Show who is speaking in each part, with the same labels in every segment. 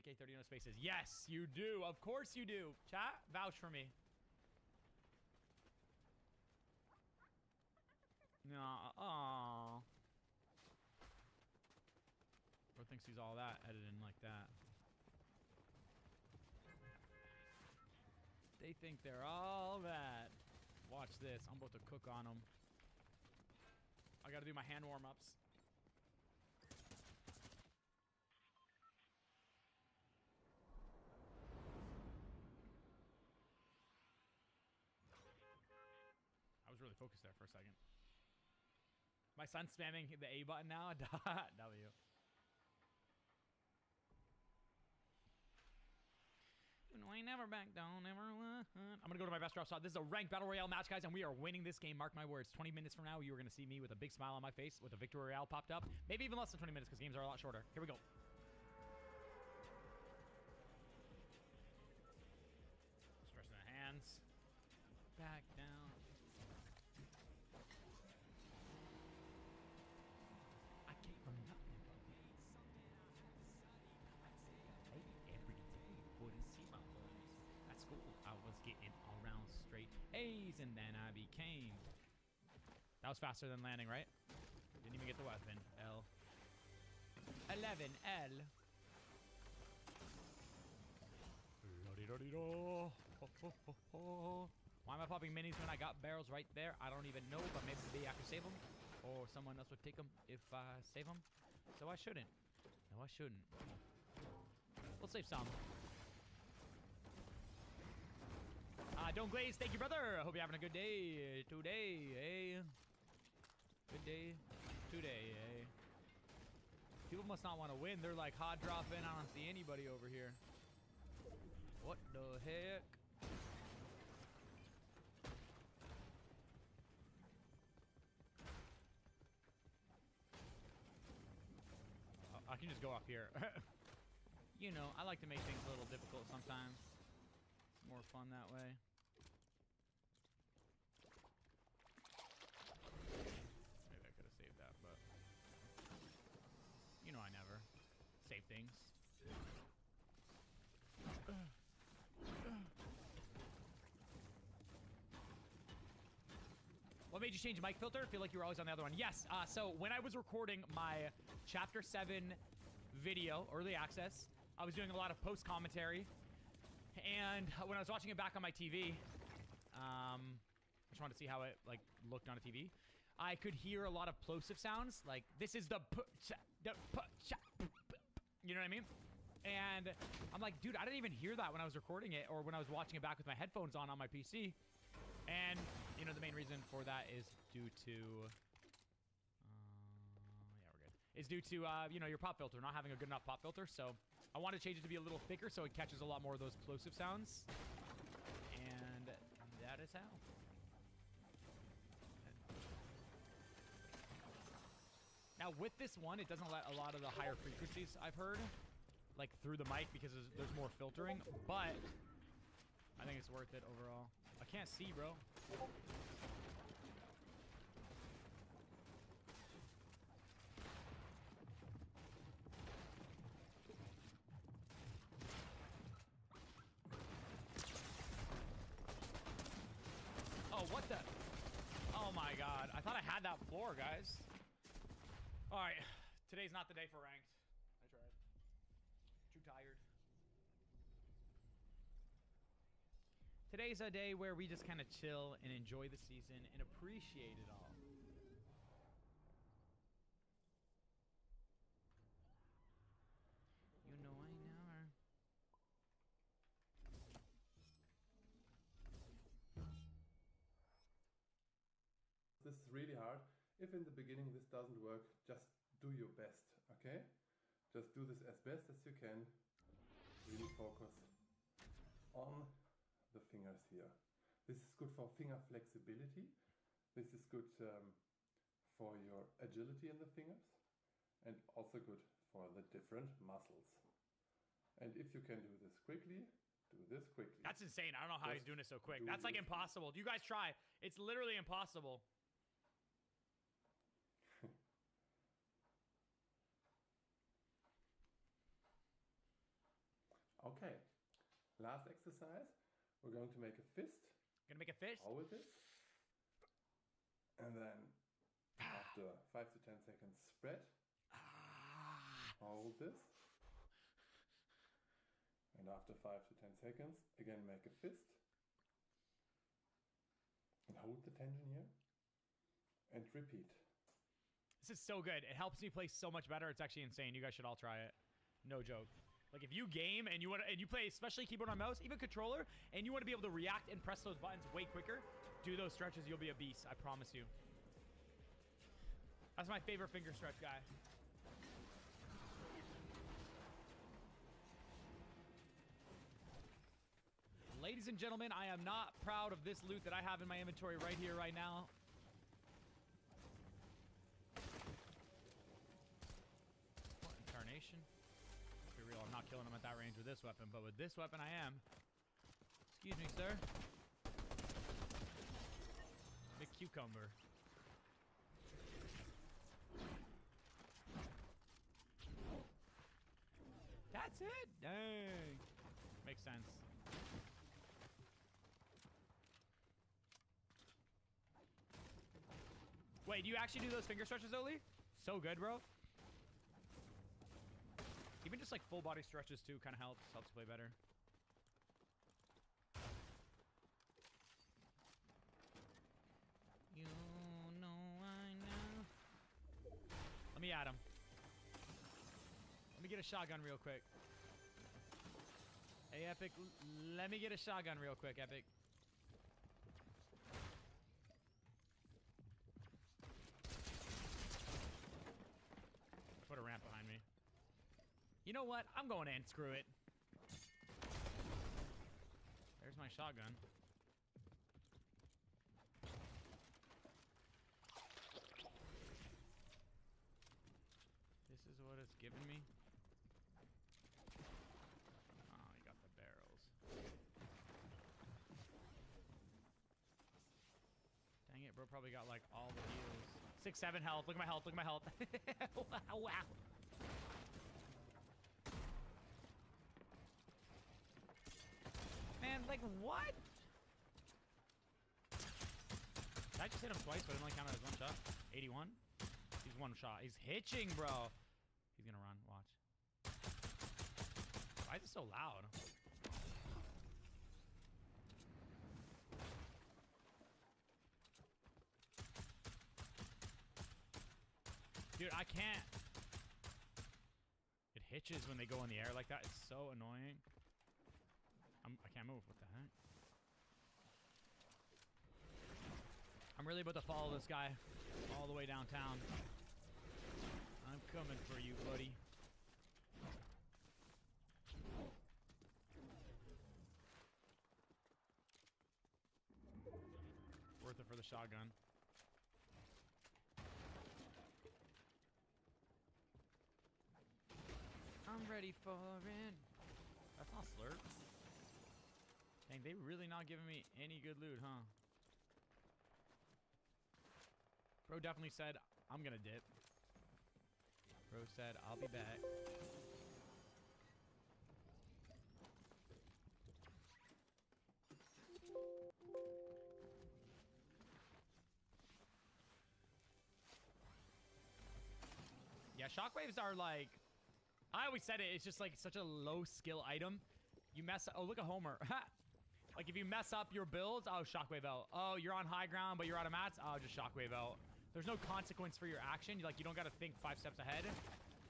Speaker 1: AK-30 no spaces. Yes, you do. Of course you do. Chat, vouch for me. No, aww. Bro thinks he's all that, editing like that. They think they're all that. Watch this. I'm about to cook on them. I gotta do my hand warm-ups. I was really focused there for a second. My son's spamming the A button now. W. No, I never back down, never would. I'm gonna go to my best drop shot. This is a ranked battle royale match, guys, and we are winning this game. Mark my words. 20 minutes from now, you are gonna see me with a big smile on my face with a victory royale popped up. Maybe even less than 20 minutes because games are a lot shorter. Here we go. Stretching the hands. Back down. I came from nothing. Hey, every day wouldn't see my boys. At school, I was getting around straight A's, and then I became. That was faster than landing, right? Didn't even get the weapon. L. 11 L. Why am I popping minis when I got barrels right there? I don't even know, but maybe I can save them. Or someone else would take them if I save them. So I shouldn't. No, I shouldn't. We'll save some. Don't glaze. Thank you, brother. I hope you're having a good day today, eh? Good day today, eh? People must not want to win. They're like hot dropping. I don't see anybody over here. What the heck? Oh, I can just go up here. You know, I like to make things a little difficult sometimes. It's more fun that way. Maybe I could have saved that, but... You know I never save things. What made you change mic filter? I feel like you were always on the other one. Yes, so when I was recording my Chapter 7 video, Early Access, I was doing a lot of post-commentary. And when I was watching it back on my TV, I just wanted to see how it like looked on a TV. I could hear a lot of plosive sounds, like this is the you know what I mean? And I'm like, dude, I didn't even hear that when I was recording it or when I was watching it back with my headphones on my PC. And you know the main reason for that is due to yeah, we're good. Is due to you know, your pop filter not having a good enough pop filter. So I want to change it to be a little thicker so it catches a lot more of those plosive sounds. And that is how. Now with this one, it doesn't let a lot of the higher frequencies I've heard like through the mic because there's more filtering, but I think it's worth it overall. I can't see, bro. Oh, what the? Oh my god. I thought I had that floor, guys. Alright. Today's not the day for ranked. I tried. Too tired. Today's a day where we just kind of chill and enjoy the season and appreciate it all. You know I never.
Speaker 2: This is really hard. If in the beginning this doesn't work, just do your best, okay? Just do this as best as you can. Really focus on the fingers here. This is good for finger flexibility. This is good for your agility in the fingers and also good for the different muscles. And if you can do this quickly, do this quickly.
Speaker 1: That's insane. I don't know how he's doing it so quick. That's like impossible. You guys try. It's literally impossible.
Speaker 2: Okay, last exercise. We're going to make a fist.
Speaker 1: Gonna make a fish?
Speaker 2: Hold it. And then after 5 to 10 seconds, spread. Hold this. And after 5 to 10 seconds, again make a fist. And hold the tension here. And repeat.
Speaker 1: This is so good. It helps me play so much better. It's actually insane. You guys should all try it. No joke. Like if you game and you play especially keyboard or mouse, even controller, and you want to be able to react and press those buttons way quicker, do those stretches, you'll be a beast. I promise you. That's my favorite finger stretch, guy. Ladies and gentlemen, I am not proud of this loot that I have in my inventory right here, right now. What incarnation? Let's be real, I'm not killing him at that range with this weapon, but with this weapon I am. Excuse me, sir. Big cucumber. That's it? Dang. Makes sense. Wait, do you actually do those finger stretches, Oli? So good, bro. Even just like full body stretches too kind of helps you play better. You know I know. Let me at him. Let me get a shotgun real quick. Hey, Epic, let me get a shotgun real quick, Epic. Put a ramp behind me. You know what? I'm going in. Screw it. There's my shotgun. This is what it's giving me. Oh, you got the barrels. Dang it, bro. Probably got like all the heals. 6, 7 health. Look at my health. Look at my health. Wow, wow. Man, like, what? Did I just hit him twice, but it only counted as one shot? 81? He's one shot. He's hitching, bro. He's gonna run. Watch. Why is it so loud? Dude, I can't. It hitches when they go in the air like that. It's so annoying. I can't move. What the heck? I'm really about to follow this guy all the way downtown. I'm coming for you, buddy. Worth it for the shotgun. I'm ready for it. That's not slurp. Dang, they really not giving me any good loot, huh? Bro definitely said, I'm gonna dip. Bro said, I'll be back. Yeah, shockwaves are like... I always said it, it's just like such a low skill item. You mess up, oh look at Homer. Like if you mess up your builds, oh shockwave out. Oh, you're on high ground but you're out of mats, oh just shockwave out. There's no consequence for your action. Like you don't gotta think 5 steps ahead.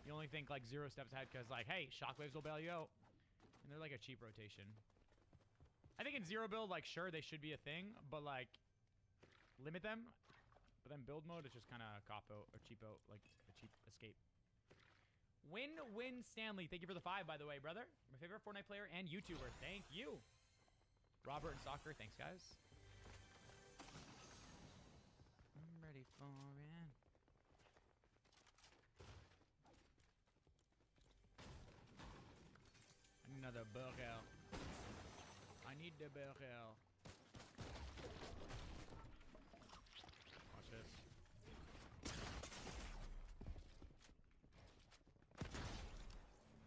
Speaker 1: You only think like 0 steps ahead because like, hey, shockwaves will bail you out. And they're like a cheap rotation. I think in zero build, like sure they should be a thing, but like limit them. But then build mode is just kind of cop out or cheap out, like a cheap escape. Win Stanley, thank you for the 5, by the way, brother. My favorite Fortnite player and YouTuber. Thank you. Robert and Soccer, thanks, guys. I'm ready for it. I need another barrel. I need the barrel. Watch this.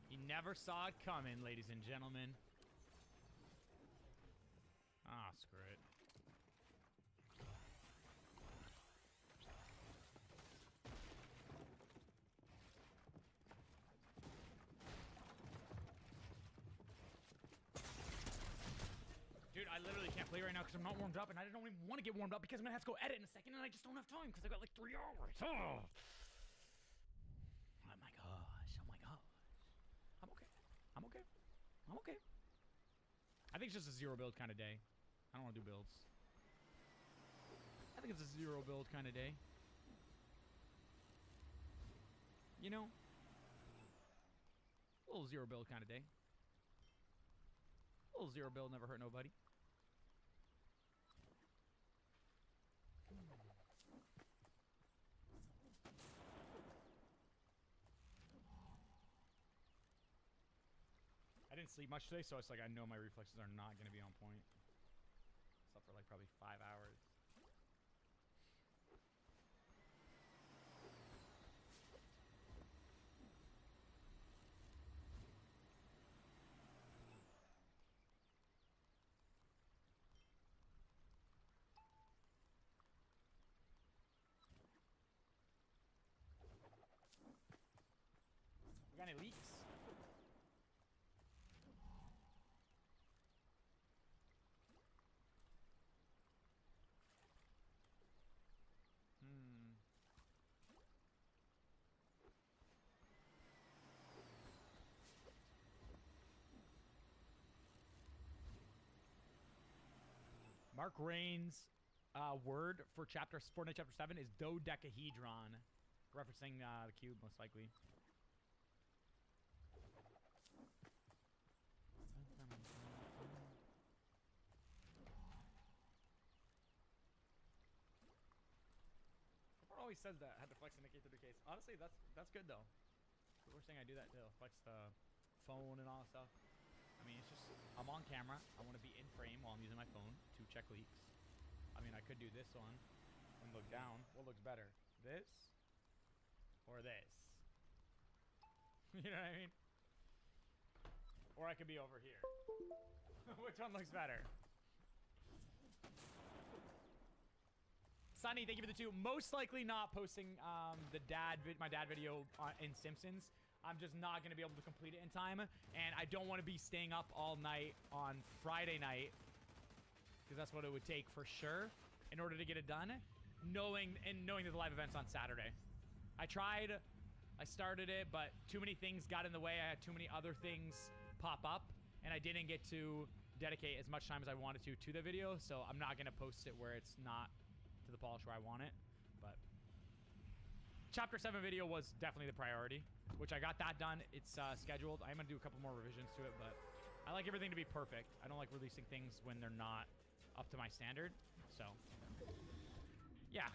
Speaker 1: He never saw it coming, ladies and gentlemen. Ah, screw it. Dude, I literally can't play right now because I'm not warmed up, and I don't even want to get warmed up because I'm gonna have to go edit in a second, and I just don't have time because I got like 3 hours. Oh my gosh! Oh my gosh! I'm okay. I'm okay. I'm okay. I think it's just a zero build kind of day. I don't want to do builds. I think it's a zero build kind of day. You know, a little zero build kind of day. A little zero build never hurt nobody. I didn't sleep much today, so it's like I know my reflexes are not going to be on point. Slept for like probably 5 hours. We got any leaks? Mark Rain's word for Fortnite Chapter 7 is dodecahedron, referencing the cube, most likely. Everyone always says that. I had to flex in the K3 case. Honestly, that's good though. People were saying I do that too. Flex the phone and all that stuff. I mean, it's just, I'm on camera. I want to be in frame while I'm using my phone to check leaks. I mean, I could do this one and look down. What looks better? This or this? You know what I mean? Or I could be over here. Which one looks better? Sunny, thank you for the 2. Most likely not posting my dad video in Simpsons. I'm just not going to be able to complete it in time. And I don't want to be staying up all night on Friday night, because that's what it would take for sure in order to get it done. Knowing that the live event's on Saturday. I tried. I started it, but too many things got in the way. I had too many other things pop up, and I didn't get to dedicate as much time as I wanted to the video. So I'm not going to post it where it's not to the polish where I want it. But Chapter 7 video was definitely the priority, which I got that done. It's scheduled. I'm going to do a couple more revisions to it, but I like everything to be perfect. I don't like releasing things when they're not up to my standard. So, yeah.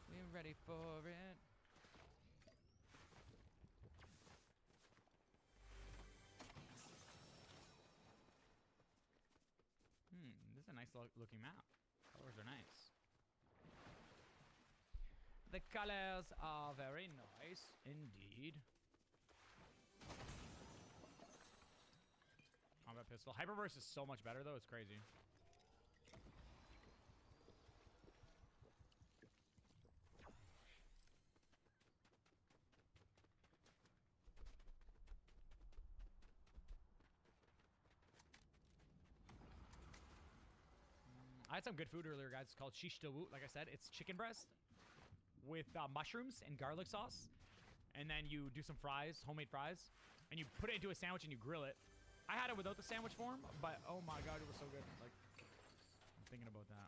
Speaker 1: We're ready for it. This is a nice looking map. Colors are nice. The colors are very nice indeed. Combat pistol. Hyperburst is so much better though, it's crazy. I had some good food earlier, guys. It's called shish tawoot. Like I said, it's chicken breast with mushrooms and garlic sauce. And then you do some fries, homemade fries. And you put it into a sandwich and you grill it. I had it without the sandwich form, but oh my god, it was so good. Like, I'm thinking about that.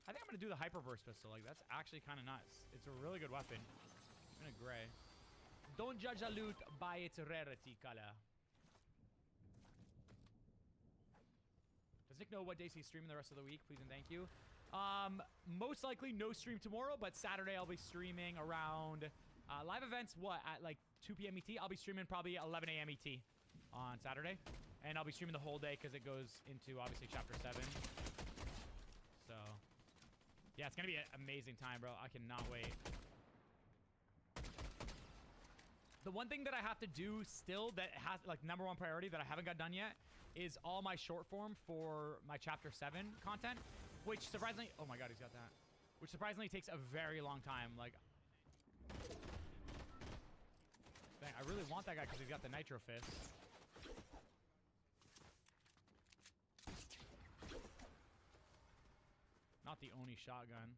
Speaker 1: I think I'm going to do the Hyperburst pistol. Like, that's actually kind of nice. It's a really good weapon. Even a gray. Don't judge a loot by its rarity color. Does Nick know what days he's streaming the rest of the week? Please and thank you. Most likely no stream tomorrow, but Saturday I'll be streaming around live events. What, at like 2 p.m. ET? I'll be streaming probably 11 a.m. ET. on Saturday. And I'll be streaming the whole day because it goes into, obviously, Chapter 7. So, yeah, it's going to be an amazing time, bro. I cannot wait. The one thing that I have to do still that has, like, #1 priority that I haven't got done yet is all my short form for my Chapter 7 content, which surprisingly... Oh, my God, he's got that. Which surprisingly takes a very long time. Like... Dang, I really want that guy because he's got the Nitro Fist. Not the Oni shotgun.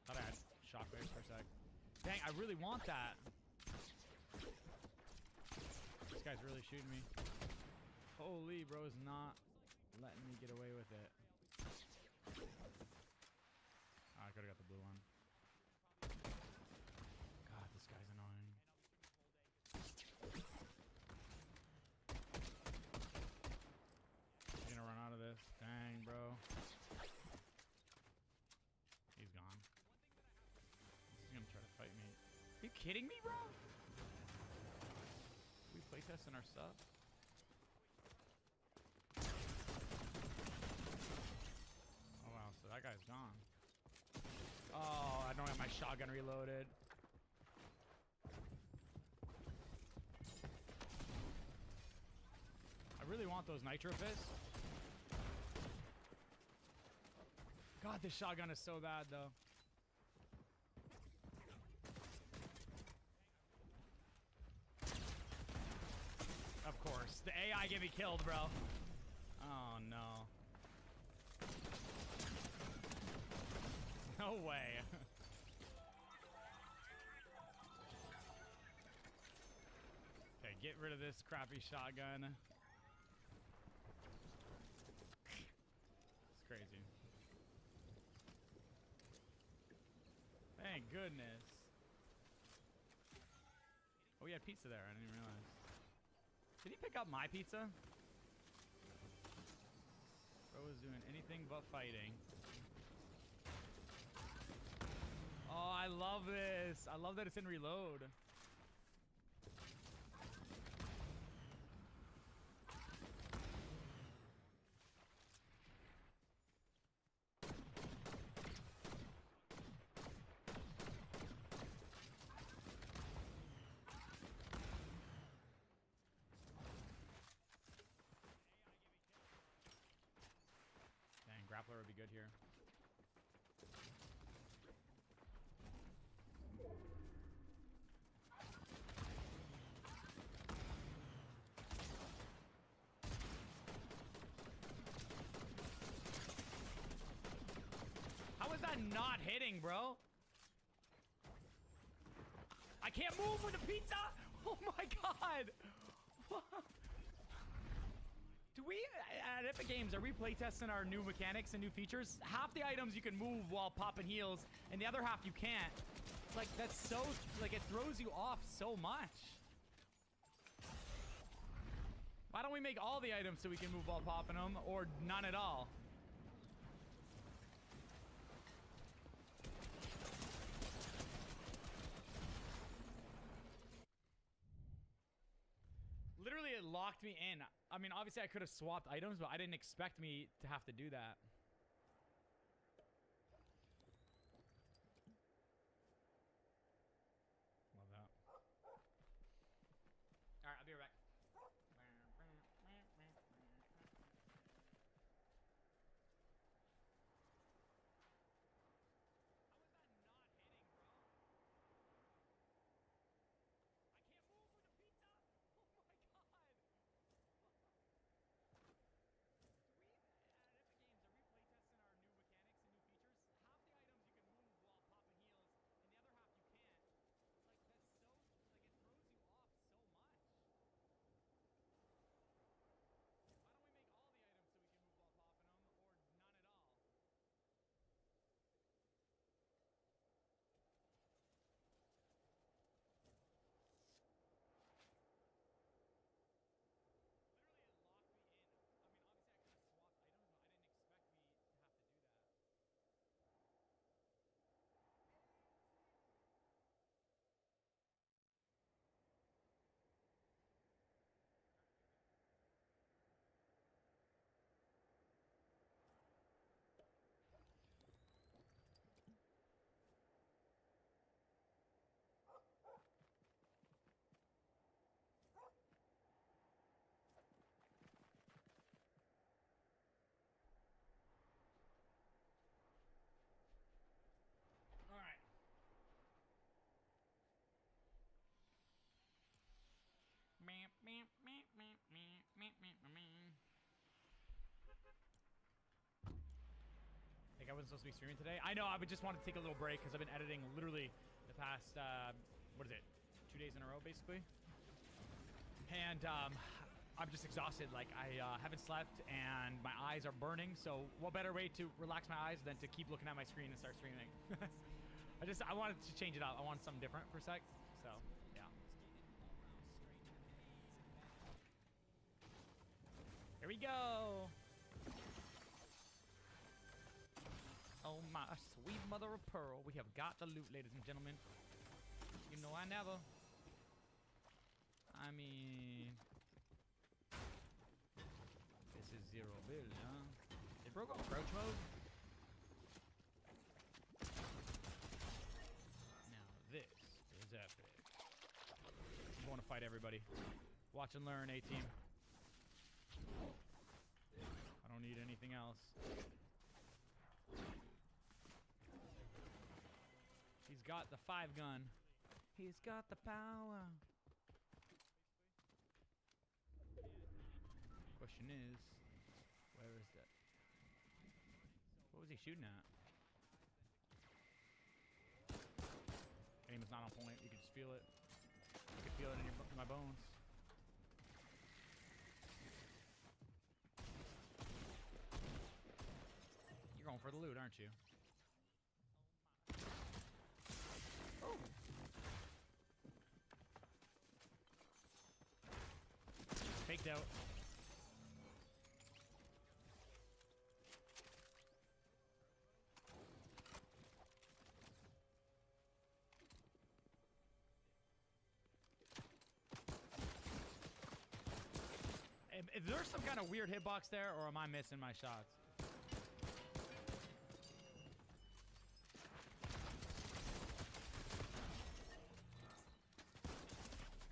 Speaker 1: Thought I had shockwaves for a sec. Dang, I really want that. This guy's really shooting me. Holy, bro is not letting me get away with it. Oh, I could've got the blue one. God, this guy's annoying. He's gonna run out of this. Dang, bro. He's gone. He's gonna try to fight me. Are you kidding me, bro? We playtesting our stuff? Oh, wow. So that guy's gone. Oh, I don't have my shotgun reloaded. I really want those Nitro Fists. God, this shotgun is so bad, though. Of course. The AI get me killed, bro. Oh, no. No way. Okay, get rid of this crappy shotgun. It's crazy. Thank goodness. Oh, we had pizza there. I didn't even realize. Did he pick up my pizza? Bro was doing anything but fighting. Oh, I love this. I love that it's in reload. Dang, grappler would be good here. How is that not hitting, bro? I can't move with the pizza? Oh my god! Do we, at Epic Games, are we playtesting our new mechanics and new features? Half the items you can move while popping heals, and the other half you can't. Like, that's so, like, it throws you off so much. Why don't we make all the items so we can move while popping them, or none at all? Literally, it locked me in. I mean, obviously, I could have swapped items, but I didn't expect me to have to do that. Love that. All right, I'll be right back. Think I wasn't supposed to be streaming today? I know, I would just want to take a little break because I've been editing literally the past, what is it, 2 days in a row, basically. And I'm just exhausted. Like, I haven't slept and my eyes are burning. So what better way to relax my eyes than to keep looking at my screen and start streaming? I wanted to change it up. I wanted something different for a sec. So, yeah. Here we go. Oh my sweet mother of pearl. We have got the loot, ladies and gentlemen. You know I never. I mean, this is zero build, huh? They broke off crouch mode. Now this is epic. I'm going to fight everybody. Watch and learn, A-team. I don't need anything else. He's got the 5-gun. He's got the power. Question is, where is that? What was he shooting at? Aim is not on point. You can just feel it. You can feel it in my bones. You're going for the loot, aren't you? Oh. Faked out. Is there some kind of weird hitbox there, or am I missing my shots?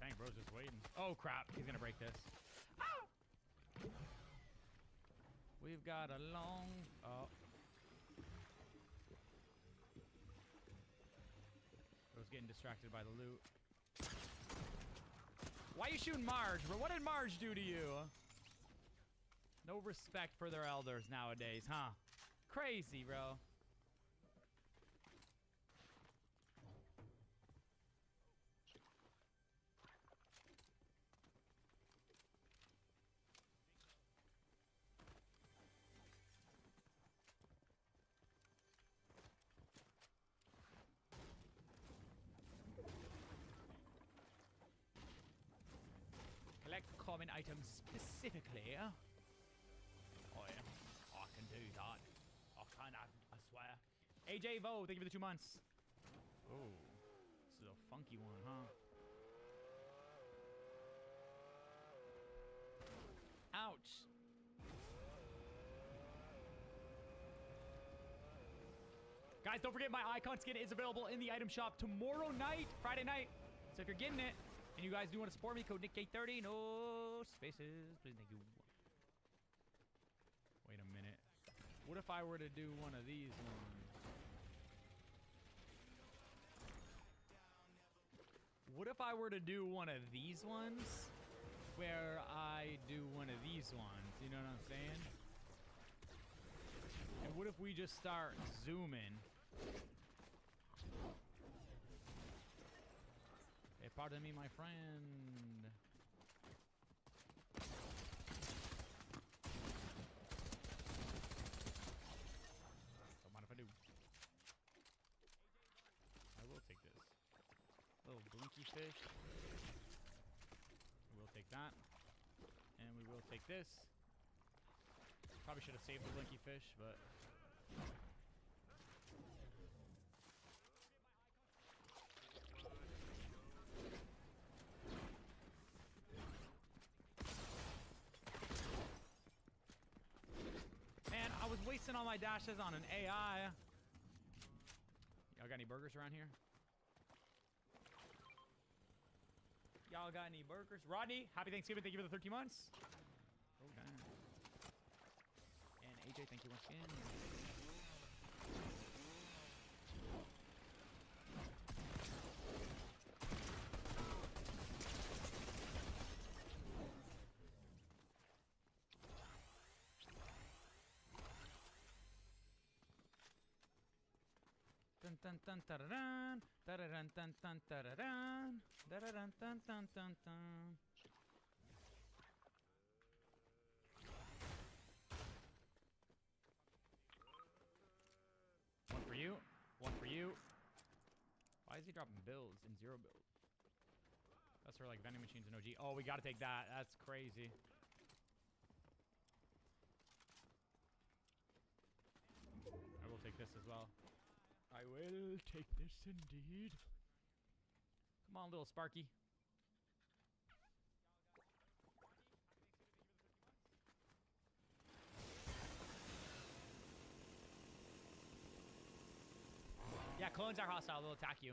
Speaker 1: Dang, bro's just waiting. Oh, crap. He's going to break this. Ah! We've got a long... Oh. Bro's getting distracted by the loot. Why are you shooting Marge, bro? What did Marge do to you? No respect for their elders nowadays, huh? Crazy, bro. Collect common items specifically. Oh yeah, I can do that. I can, I swear. AJ Vo, thank you for the 2 months. Oh, this is a funky one, huh? Ouch. Guys, don't forget my icon skin is available in the item shop tomorrow night, Friday night. So if you're getting it, and you guys do want to support me, code NickK30, no spaces. Please, thank you. Wait a minute. What if I were to do one of these ones? What if I were to do one of these ones? Where I do one of these ones, you know what I'm saying? And what if we just start zooming? Hey, pardon me, my friend. Don't mind if I do. I will take this. Little blinky fish. We'll take that. And we will take this. Probably should have saved the blinky fish, but... Man, I was wasting all my dashes on an AI. Y'all got any burgers around here? Y'all got any burgers? Rodney, happy Thanksgiving. Thank you for the 13 months. Oh, damn. And AJ, thank you once again. dun dun dun da-da-dun, da-da-dun dun dun da-da-dun, da-da-dun dun dun dun dun. One for you. One for you. Why is he dropping builds in 0 build? That's for like vending machines and OG. Oh, we gotta take that. That's crazy. I will take this as well. I will take this indeed. Come on, little Sparky. Yeah, clones are hostile. They'll attack you.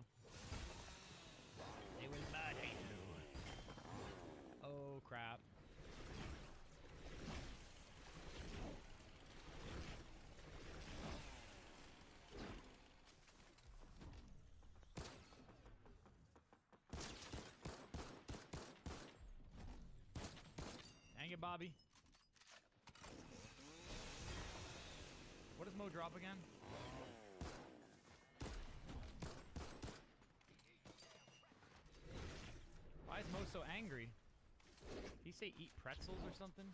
Speaker 1: They will murder you. Oh, crap. Dang it, Bobby. What does Mo drop again? Why is Mo so angry? Did he say eat pretzels or something?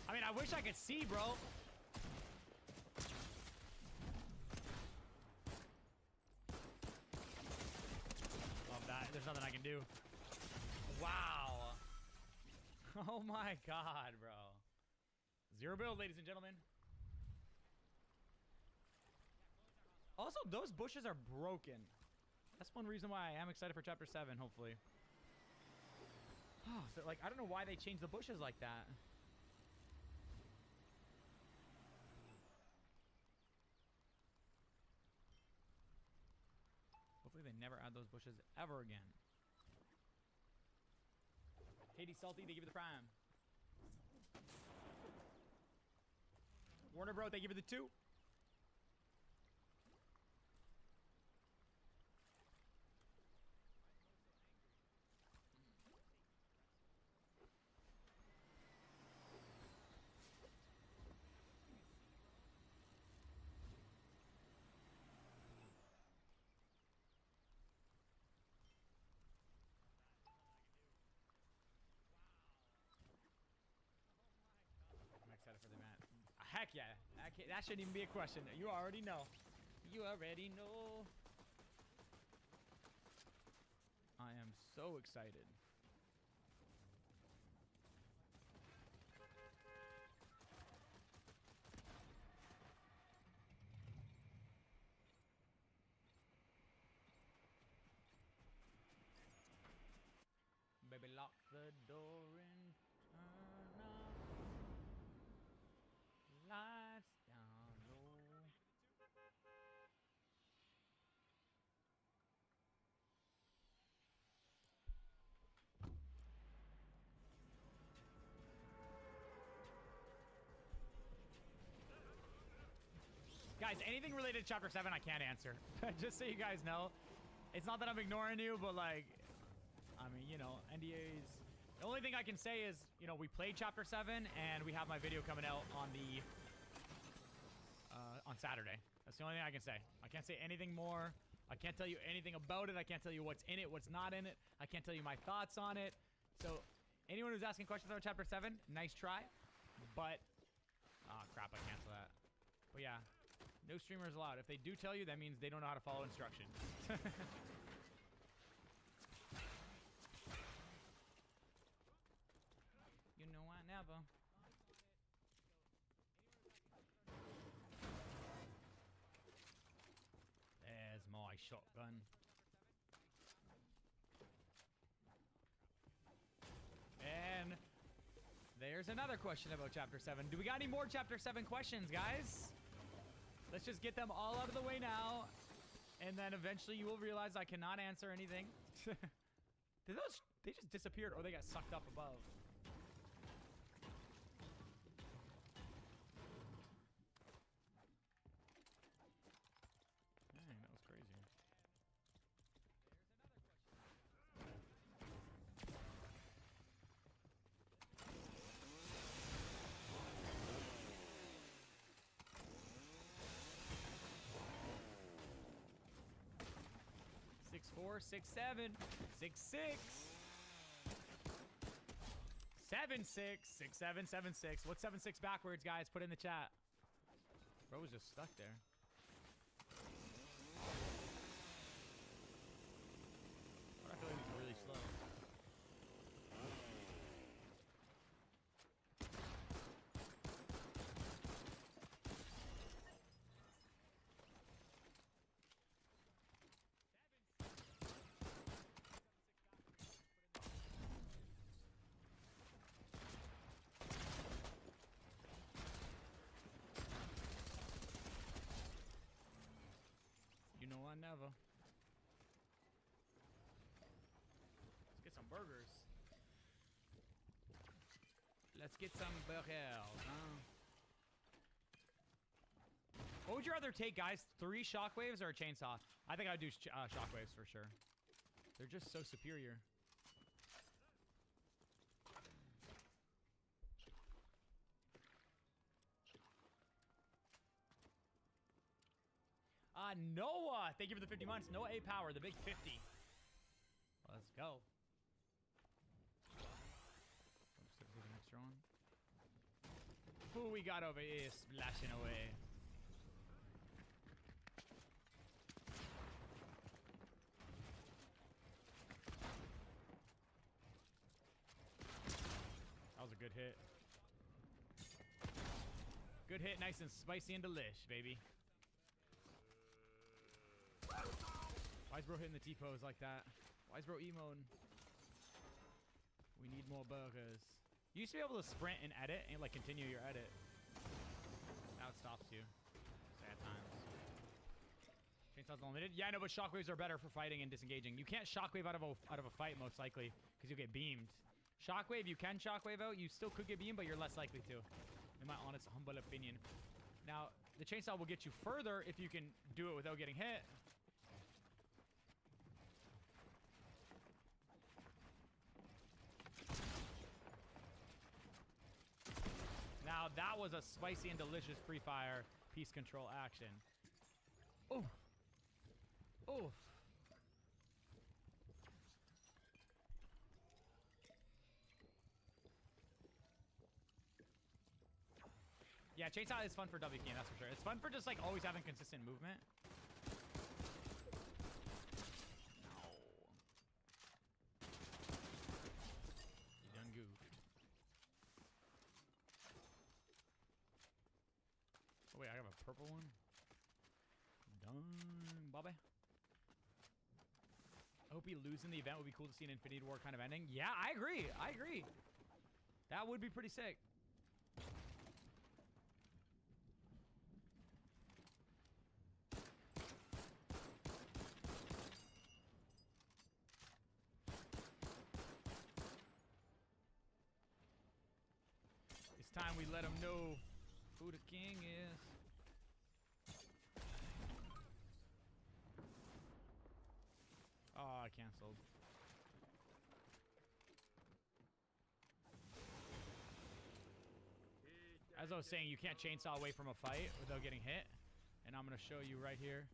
Speaker 1: I mean, I wish I could see, bro. Love that. There's nothing I can do. Wow. Oh my god, bro. 0 build, ladies and gentlemen. Also, those bushes are broken. That's one reason why I am excited for Chapter 7, hopefully. Oh, so, like, I don't know why they changed the bushes like that. Hopefully they never add those bushes ever again. Katie Salty, they give you the prime. Warner Bro, they give you the 2. I'm excited for the match. Heck yeah. That shouldn't even be a question. You already know. You already know. I am so excited. Baby, lock the door and turn off lights down low. Guys, anything related to Chapter 7, I can't answer. Just so you guys know. It's not that I'm ignoring you, but like, I mean, you know, NDAs. The only thing I can say is, you know, we played Chapter 7, and we have my video coming out on the, on Saturday. That's the only thing I can say. I can't say anything more. I can't tell you anything about it. I can't tell you what's in it, what's not in it. I can't tell you my thoughts on it. So, anyone who's asking questions about Chapter 7, nice try. But, oh crap, I cancel that. But yeah, no streamers allowed. If they do tell you, that means they don't know how to follow instructions. You know I never. There's my shotgun. And there's another question about Chapter 7. Do we got any more Chapter 7 questions, guys? Let's just get them all out of the way now. And then eventually you will realize I cannot answer anything. Did those... They just disappeared or they got sucked up above. Dang, that was crazy. 6-7, 6-6, 7-6, 6-7, 7-6. What's 7-6 backwards, guys? Put it in the chat. Bro was just stuck there. I feel like he's really slow. You know I never. Let's get some burgers. Let's get some burgers, huh? What would you rather take, guys? 3 shockwaves or a chainsaw? I think I would do shockwaves for sure. They're just so superior. Noah! Thank you for the 50 months. Noah A. Power, the big 50. Let's go. Oops, an extra one. Who we got over here splashing away? That was a good hit. Good hit, nice and spicy and delish, baby. Why is bro hitting the T-pose like that? Why is bro emoing? We need more burgers. You used to be able to sprint and edit and like continue your edit. Now it stops you. Sad times. Chainsaw's unlimited? Yeah, I know, but shockwaves are better for fighting and disengaging. You can't shockwave out of a fight most likely because you'll get beamed. Shockwave, you can shockwave out. You still could get beamed, but you're less likely to. In my honest, humble opinion. Now, the chainsaw will get you further if you can do it without getting hit. Now, that was a spicy and delicious pre-fire piece control action. Oh. Oh. Yeah, chainsaw is fun for W keying, that's for sure. It's fun for just like always having consistent movement. No. You done goofed. Oh wait, I have a purple one? Done, Bobby. I hope he losing the event would be cool to see an Infinity War kind of ending. Yeah, I agree. I agree. That would be pretty sick. It's time we let him know who the king is. Oh, I canceled. As I was saying, you can't chainsaw away from a fight without getting hit. And I'm going to show you right here.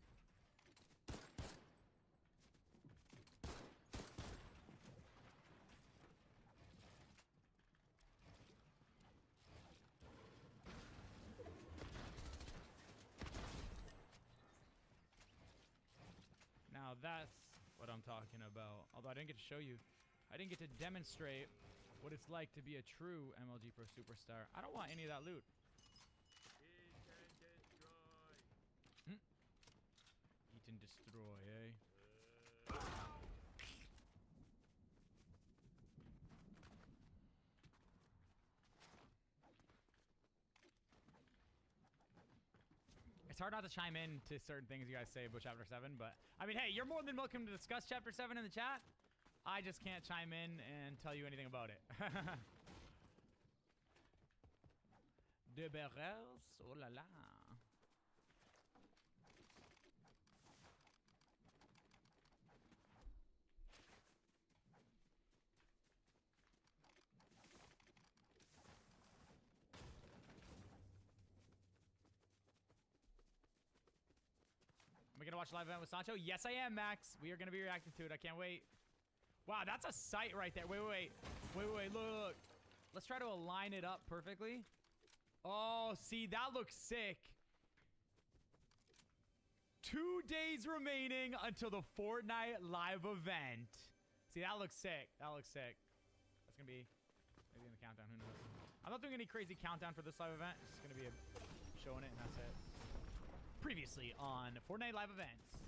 Speaker 1: Now that's what I'm talking about. Although I didn't get to show you. I didn't get to demonstrate what it's like to be a true MLG Pro Superstar. I don't want any of that loot. Eat and destroy, eh? It's hard not to chime in to certain things you guys say about Chapter 7, but... I mean, hey, you're more than welcome to discuss Chapter 7 in the chat. I just can't chime in and tell you anything about it. De Berers, oh la la. I'm we gonna watch a live event with Sancho? Yes, I am, Max. We are gonna be reacting to it. I can't wait. Wow, that's a sight right there. Wait. Look. Let's try to align it up perfectly. Oh, see, that looks sick. 2 days remaining until the Fortnite live event. See, that looks sick. That looks sick. That's gonna be maybe in the countdown. Who knows? I'm not doing any crazy countdown for this live event. It's just gonna be showing it, and that's it. Previously on Fortnite live events.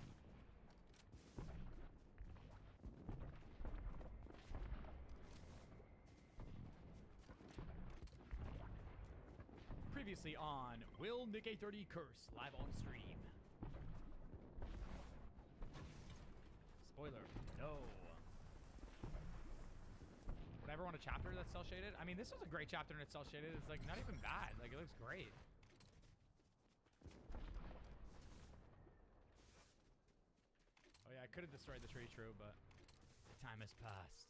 Speaker 1: Previously on Will Nick A30 Curse live on stream. Spoiler, no. Would I ever want a chapter that's cell shaded? I mean, this was a great chapter and it's cell shaded. It's like not even bad. Like it looks great. Oh yeah, I could have destroyed the tree, true, but time has passed.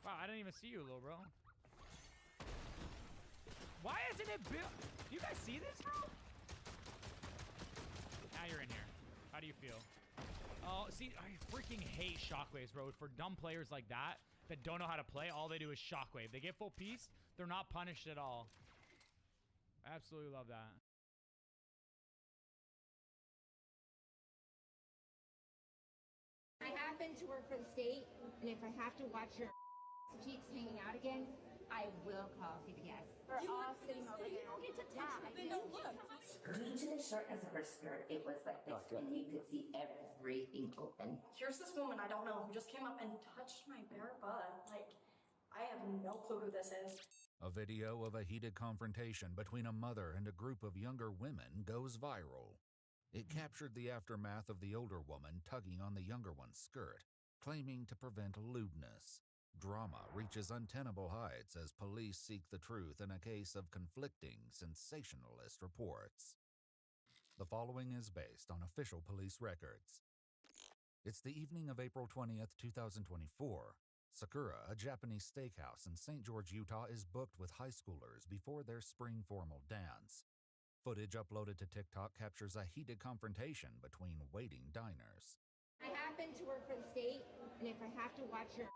Speaker 1: Wow, I didn't even see you, little bro. Why isn't it built? Do you guys see this, bro? Now you're in here. How do you feel? Oh, see, I freaking hate shockwaves, bro. For dumb players like that don't know how to play, all they do is shockwave. They get full piece, they're not punished at all. I absolutely love that.
Speaker 3: I happen to work for the state, and if I have to watch your cheeks hanging out again, I will call CPS. We're all sitting over there. You don't get to touch me. No, look.
Speaker 4: Due to the shortness of her skirt, it was like this, and you could see everything open.
Speaker 5: Here's this woman I don't know who just came up and touched my bare butt. Like, I have no clue who this is.
Speaker 6: A video of a heated confrontation between a mother and a group of younger women goes viral. It captured the aftermath of the older woman tugging on the younger one's skirt, claiming to prevent lewdness. Drama reaches untenable heights as police seek the truth in a case of conflicting, sensationalist reports. The following is based on official police records. It's the evening of April 20th, 2024. Sakura, a Japanese steakhouse in St. George, Utah, is booked with high schoolers before their spring formal dance. Footage uploaded to TikTok captures a heated confrontation between waiting diners.
Speaker 3: I happen to work for the state, and if I have to watch your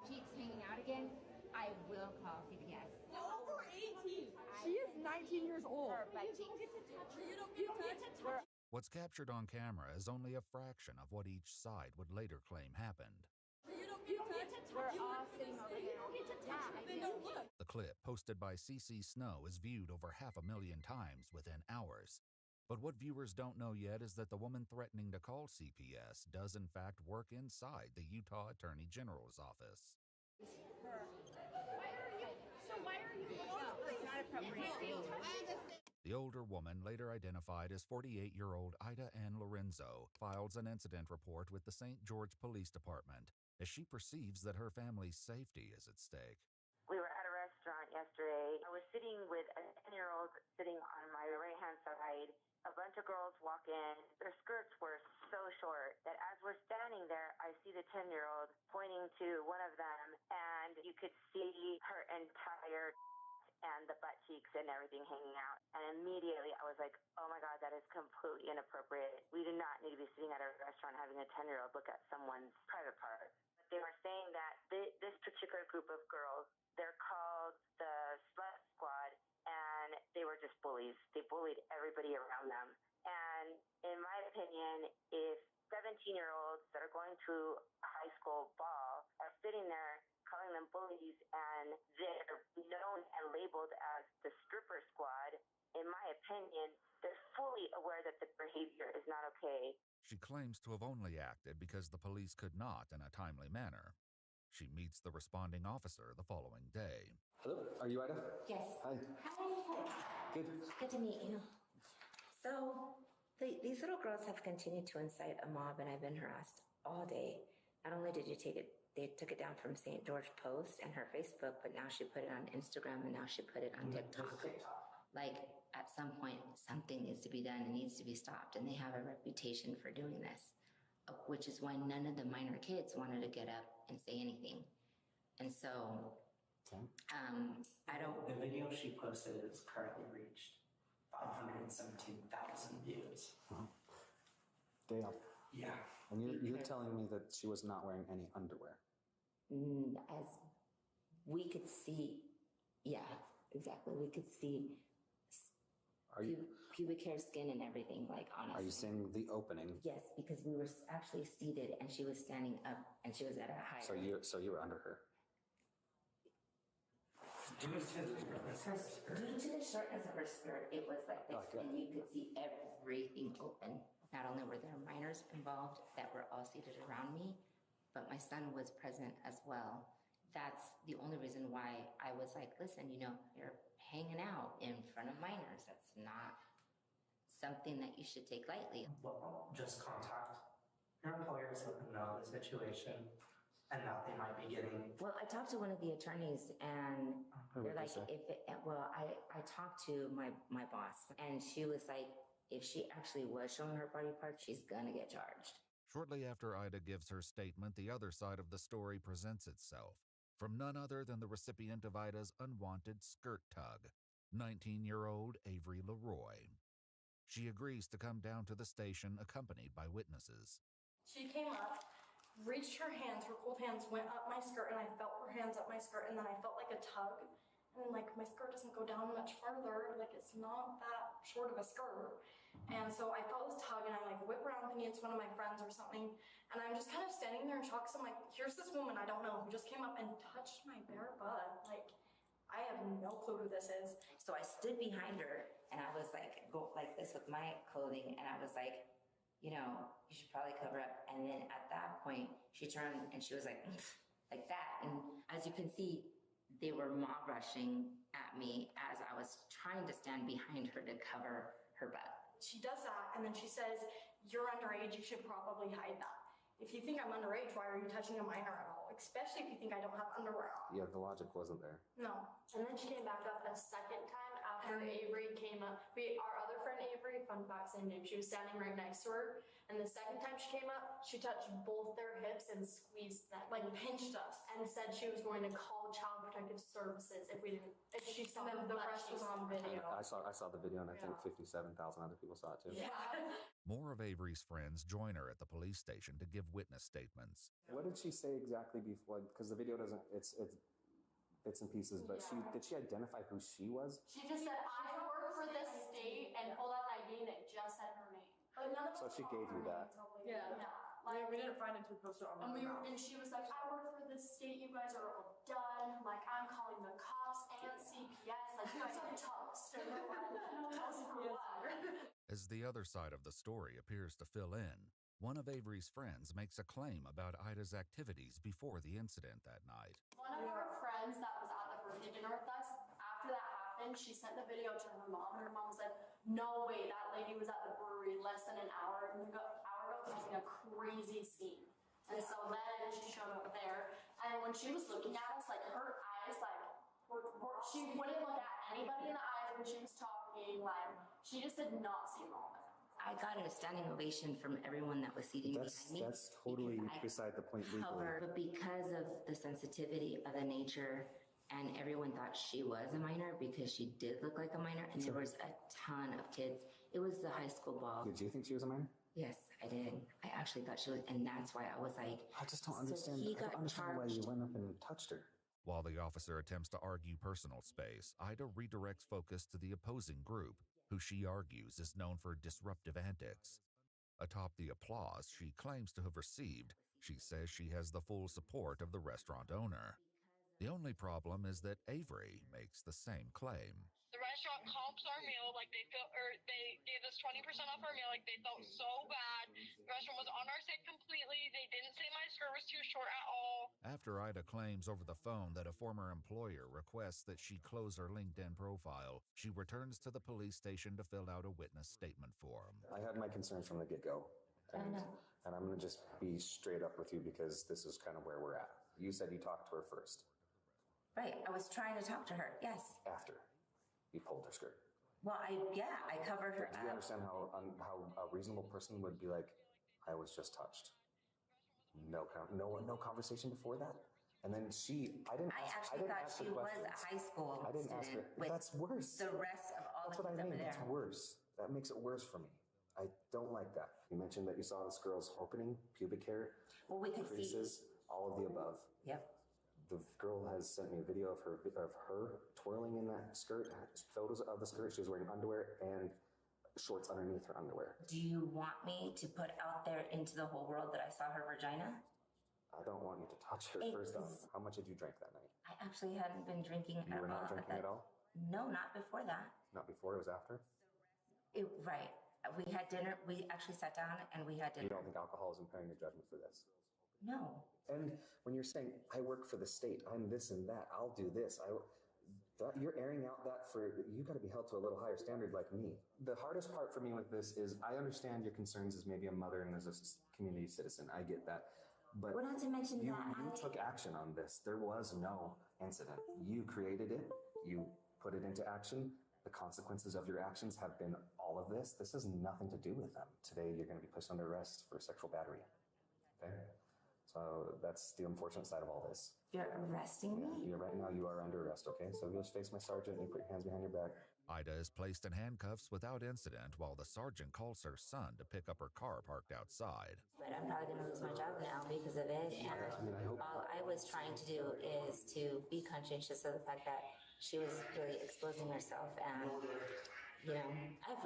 Speaker 3: cheeks hanging out again, I will call CPS.
Speaker 5: Over 18.
Speaker 7: She is 19 years old.
Speaker 3: Her butt cheeks. You don't get to touch her.
Speaker 6: What's captured on camera is only a fraction of what each side would later claim happened.
Speaker 5: You don't get to touch.
Speaker 3: We're all sitting over there.
Speaker 5: You don't get to touch me. No, look.
Speaker 6: The clip, posted by CC Snow, is viewed over 500,000 times within hours. But what viewers don't know yet is that the woman threatening to call CPS does in fact work inside the Utah Attorney General's office. The older woman, later identified as 48-year-old Ida Ann Lorenzo, files an incident report with the St. George Police Department as she perceives that her family's safety is at stake.
Speaker 4: We were at a restaurant yesterday. I was sitting with a 10-year-old sitting on my right-hand side. A bunch of girls walk in. Their skirts were so short that as we're standing there, I see the 10-year-old pointing to one of them, and you could see her entire and the butt cheeks and everything hanging out. And immediately I was like, oh my God, that is completely inappropriate. We do not need to be sitting at a restaurant having a 10-year-old look at someone's private part. They were saying that this particular group of girls, they're called the Slut Squad, and they were just bullies. They bullied everybody around them. And in my opinion, if 17-year-olds that are going to a high school ball are sitting there calling them bullies and they're known and labeled as the stripper squad, in my opinion, they're fully aware that the behavior is not okay.
Speaker 6: She claims to have only acted because the police could not in a timely manner. She meets the responding officer the following day.
Speaker 8: Hello, are you Ida?
Speaker 4: Yes.
Speaker 8: Hi.
Speaker 4: Hi.
Speaker 8: Good.
Speaker 4: Good to meet you. So,
Speaker 8: These little girls have continued to incite a mob, and I've been harassed all day. Not only did you take it, they took it down from St. George Post and her Facebook, but now she put it on Instagram and now she put it on TikTok. Like, at some point, something needs to be done. It needs to be stopped. And they have a reputation for doing this, which is why none of the minor kids wanted to get up and say anything. And so, I don't...
Speaker 9: The video she posted has currently reached 517,000 views.
Speaker 10: Huh. Dale.
Speaker 9: Yeah.
Speaker 10: And you're telling me that she was not wearing any underwear?
Speaker 8: As we could see, yeah, exactly. We could see pubic hair, skin, and everything, like, honestly.
Speaker 10: Are you saying the opening?
Speaker 8: Yes, because we were actually seated and she was standing up and she was at a high.
Speaker 10: So you were under her?
Speaker 8: Due to the shortness of her skirt, it was like this, and you could see everything open. Not only were there minors involved that were all seated around me, but my son was present as well. That's the only reason why I was like, listen, you know, you're hanging out in front of minors. That's not something that you should take lightly.
Speaker 9: Well, just contact your employers, let them know the situation and that they might be getting...
Speaker 8: Well, I talked to one of the attorneys and they're like, I talked to my boss and she was like, if she actually was showing her body parts, she's gonna get charged.
Speaker 6: Shortly after Ida gives her statement, the other side of the story presents itself from none other than the recipient of Ida's unwanted skirt tug, 19-year-old Avery Leroy. She agrees to come down to the station accompanied by witnesses.
Speaker 5: She came up, reached her hands, her cold hands went up my skirt, and I felt her hands up my skirt, and then I felt like a tug. And like my skirt doesn't go down much farther, like it's not that short of a skirt. And so I felt this tug and I like whip around thinking it's one of my friends or something. And I'm just kind of standing there in shock. So I'm like, here's this woman I don't know who just came up and touched my bare butt. Like, I have no clue who this is.
Speaker 8: So I stood behind her and I was like, go like this with my clothing. And I was like, you know, you should probably cover up. And then at that point, she turned and she was like that. And as you can see, they were mob rushing at me as I was trying to stand behind her to cover her butt.
Speaker 5: She does that, and then she says, you're underage, you should probably hide that. If you think I'm underage, why are you touching a minor at all? Especially if you think I don't have underwear on.
Speaker 10: Yeah, the logic wasn't there.
Speaker 5: No.
Speaker 11: And then she came back up a second time after Avery came up. Our other friend Avery, fun fact, same name, she was standing right next to her. And the second time she came up, she touched both their hips and squeezed them, like pinched us, and said she was going to call Child Protective Services if she saw them. The rest was on video.
Speaker 10: I saw the video, and I think 57,000 other people saw it too.
Speaker 11: Yeah.
Speaker 6: More of Avery's friends join her at the police station to give witness statements.
Speaker 10: What did she say exactly before? Because the video doesn't. It's bits and pieces. But did she identify who she was?
Speaker 11: She just said, I work for this state, and pulled out an ID and it just said her name.
Speaker 10: So she gave you that.
Speaker 11: Yeah.
Speaker 7: Like, we didn't find it until we posted it on
Speaker 11: And she was like, I work for this state, you guys are all done. Like, I'm calling the cops and CPS. Like, you guys are toast. And we're like, toast for what?
Speaker 6: As the other side of the story appears to fill in, one of Avery's friends makes a claim about Ida's activities before the incident that night.
Speaker 11: One of our friends that was at the birthday dinner with us, after that happened, she sent the video to her mom. Her mom was like, no way, that lady was at the brewery less than an hour ago causing a crazy scene. And so then she showed up there, and when she was looking at us, like her eyes, like she wouldn't look at anybody in the eyes when she was talking. Like she just did not seem normal.
Speaker 8: I got a standing ovation from everyone that was seating behind me.
Speaker 10: That's totally beside the point legally.
Speaker 8: But because of the sensitivity of the nature, and everyone thought she was a minor because she did look like a minor, and there was a ton of kids. It was the high school ball.
Speaker 10: Did you think she was a minor?
Speaker 8: Yes, I did. I actually thought she was, and that's why I was like,
Speaker 10: I just don't understand. I don't understand why you went up and touched her.
Speaker 6: While the officer attempts to argue personal space, Ida redirects focus to the opposing group, who she argues is known for disruptive antics. Atop the applause she claims to have received, she says she has the full support of the restaurant owner. The only problem is that Avery makes the same claim.
Speaker 12: The restaurant comps our meal, like they gave us 20% off our meal, like they felt so bad. The restaurant was on our side completely. They didn't say my skirt was too short at all.
Speaker 6: After Ida claims over the phone that a former employer requests that she close her LinkedIn profile, she returns to the police station to fill out a witness statement form.
Speaker 10: I had my concerns from the get-go. And I'm going to just be straight up with you because this is kind of where we're at. You said you talked to her first.
Speaker 8: Right. I was trying to talk to her. Yes.
Speaker 10: After you pulled her skirt.
Speaker 8: Well, I covered her
Speaker 10: Do you
Speaker 8: up.
Speaker 10: understand how a reasonable person would be like, I was just touched? No conversation before that? And then I actually thought she was a high school
Speaker 8: student.
Speaker 10: I didn't ask her. That's worse.
Speaker 8: The rest of all
Speaker 10: That's
Speaker 8: the
Speaker 10: what I
Speaker 8: kids
Speaker 10: mean.
Speaker 8: over
Speaker 10: That's
Speaker 8: there.
Speaker 10: worse. That makes it worse for me. I don't like that. You mentioned that you saw this girl's opening, pubic hair,
Speaker 8: well, we could
Speaker 10: creases, all of the above.
Speaker 8: Yep.
Speaker 10: The girl has sent me a video of her twirling in that skirt, photos of the skirt. She was wearing underwear and shorts underneath her underwear.
Speaker 8: Do you want me to put out there into the whole world that I saw her vagina?
Speaker 10: I don't want you to touch her. First off, how much did you drink that night?
Speaker 8: I actually hadn't been drinking at all.
Speaker 10: You were not drinking at all?
Speaker 8: No, not before that.
Speaker 10: Not before, it was after?
Speaker 8: Right. We had dinner. We actually sat down and we had dinner.
Speaker 10: You don't think alcohol is impairing your judgment for this?
Speaker 8: No.
Speaker 10: And when you're saying, I work for the state, I'm this and that, I'll do this, you're airing out that you got to be held to a little higher standard like me. The hardest part for me with this is I understand your concerns as maybe a mother and as a community citizen. I get that. But
Speaker 8: well, not to mention
Speaker 10: you took action on this. There was no incident. You created it. You put it into action. The consequences of your actions have been all of this. This has nothing to do with them. Today, you're going to be placed under arrest for sexual battery. Okay? So that's the unfortunate side of all this.
Speaker 8: You're arresting me?
Speaker 10: Right now, you are under arrest, okay? So you just face my sergeant and you put your hands behind your back.
Speaker 6: Ida is placed in handcuffs without incident while the sergeant calls her son to pick up her car parked outside.
Speaker 8: But I'm probably going to lose my job now because of it. And all I was trying to do is to be conscientious of the fact that she was really exposing herself, and I've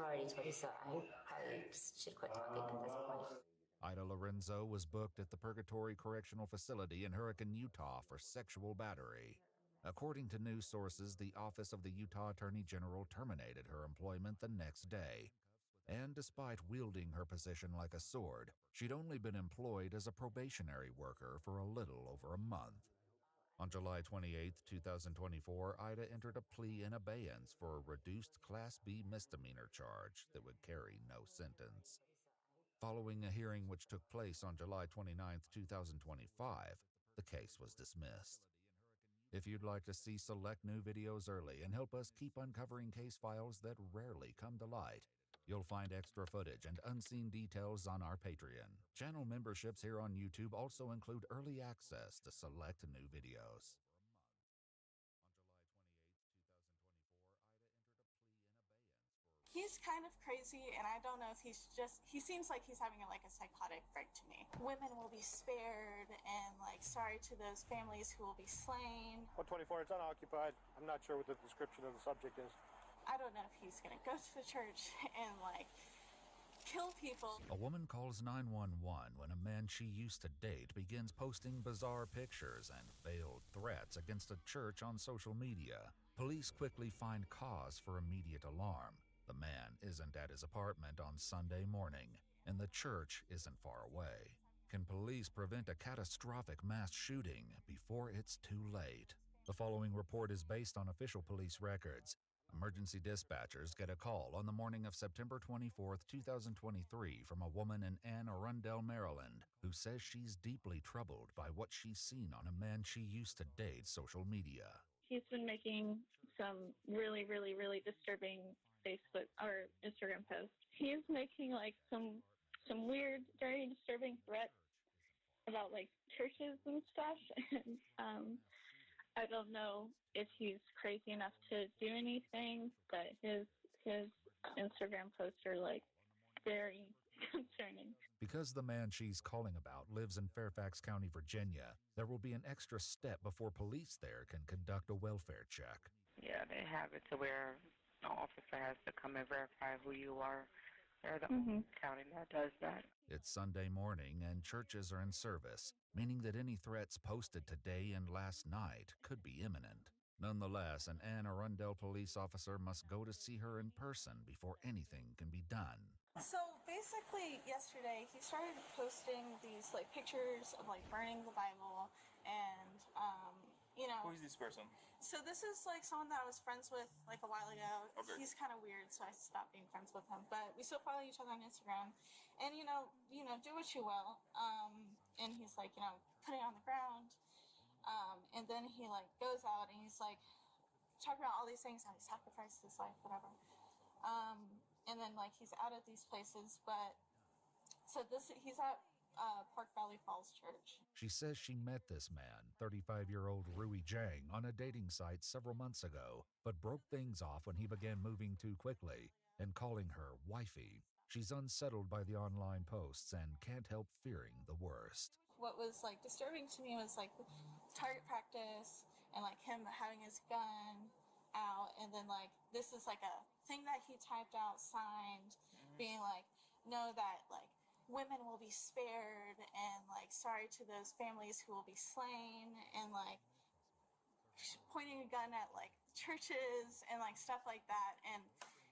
Speaker 8: already told you, so I probably should quit talking at this point.
Speaker 6: Ida Lorenzo was booked at the Purgatory Correctional Facility in Hurricane, Utah for sexual battery. According to news sources, the Office of the Utah Attorney General terminated her employment the next day. And despite wielding her position like a sword, she'd only been employed as a probationary worker for a little over a month. On July 28, 2024, Ida entered a plea in abeyance for a reduced Class B misdemeanor charge that would carry no sentence. Following a hearing which took place on July 29, 2025, the case was dismissed. If you'd like to see select new videos early and help us keep uncovering case files that rarely come to light, you'll find extra footage and unseen details on our Patreon. Channel memberships here on YouTube also include early access to select new videos.
Speaker 13: He's kind of crazy, and I don't know if he seems like he's having a psychotic break to me. Women will be spared, and sorry to those families who will be slain.
Speaker 14: 124, it's unoccupied. I'm not sure what the description of the subject is.
Speaker 13: I don't know if he's gonna go to the church and kill people.
Speaker 6: A woman calls 911 when a man she used to date begins posting bizarre pictures and veiled threats against a church on social media. Police quickly find cause for immediate alarm. The man isn't at his apartment on Sunday morning, and the church isn't far away. Can police prevent a catastrophic mass shooting before it's too late? The following report is based on official police records. Emergency dispatchers get a call on the morning of September 24, 2023 from a woman in Anne Arundel, Maryland, who says she's deeply troubled by what she's seen on a man she used to date social media.
Speaker 15: He's been making some really, really, really disturbing Facebook or Instagram posts. He's making some weird, very disturbing threats about churches and stuff. And I don't know if he's crazy enough to do anything, but his Instagram posts are very concerning.
Speaker 6: Because the man she's calling about lives in Fairfax County, Virginia, there will be an extra step before police there can conduct a welfare check.
Speaker 16: Yeah, they have it to where the officer has to come and verify who you are. They're the only county that does that.
Speaker 6: It's Sunday morning and churches are in service, meaning that any threats posted today and last night could be imminent. Nonetheless, an Anne Arundel police officer must go to see her in person before anything can be done.
Speaker 13: So basically, yesterday he started posting these like pictures of like burning the Bible, and you know.
Speaker 17: Who is this person?
Speaker 13: So this is like someone that I was friends with like a while ago.
Speaker 17: Okay.
Speaker 13: He's kind of weird, so I stopped being friends with him. But we still follow each other on Instagram, and you know, do what you will. And he's like, put it on the ground. And then he like goes out and he's like talking about all these things, how he sacrificed his life, whatever. And then like he's out at these places, but so he's at Park Valley Falls Church.
Speaker 6: She says she met this man, 35-year-old Rui Zhang, on a dating site several months ago, but broke things off when he began moving too quickly and calling her wifey. She's unsettled by the online posts and can't help fearing the worst.
Speaker 13: What was like disturbing to me was like target practice and like him having his gun out, and then like this is like a thing that he typed out, signed, being like, know that like women will be spared, and like sorry to those families who will be slain, and like pointing a gun at like churches and like stuff like that. And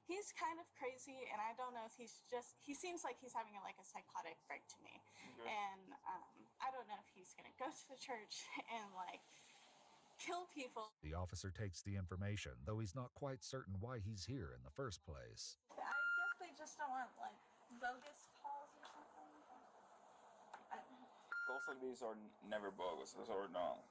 Speaker 13: he's kind of crazy, and I don't know if he seems like he's having like a psychotic break to me. Okay. And I don't know if he's gonna go to the church and like kill people.
Speaker 6: The officer takes the information, though he's not quite certain why he's here in the first place.
Speaker 13: I guess they just don't want like bogus calls or something.
Speaker 17: Calls like these are never bogus, or no.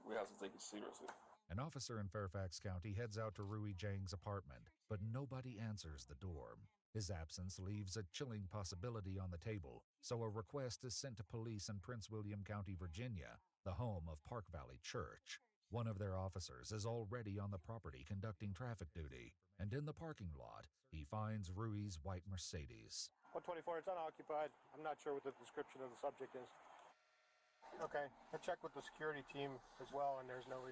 Speaker 17: We have to take it seriously.
Speaker 6: An officer in Fairfax County heads out to Rui Zhang's apartment, but nobody answers the door. His absence leaves a chilling possibility on the table, so a request is sent to police in Prince William County, Virginia, the home of Park Valley Church. One of their officers is already on the property conducting traffic duty, and in the parking lot, he finds Rui's white Mercedes.
Speaker 14: 124, it's unoccupied. I'm not sure what the description of the subject is. Okay, I checked with the security team as well, and there's no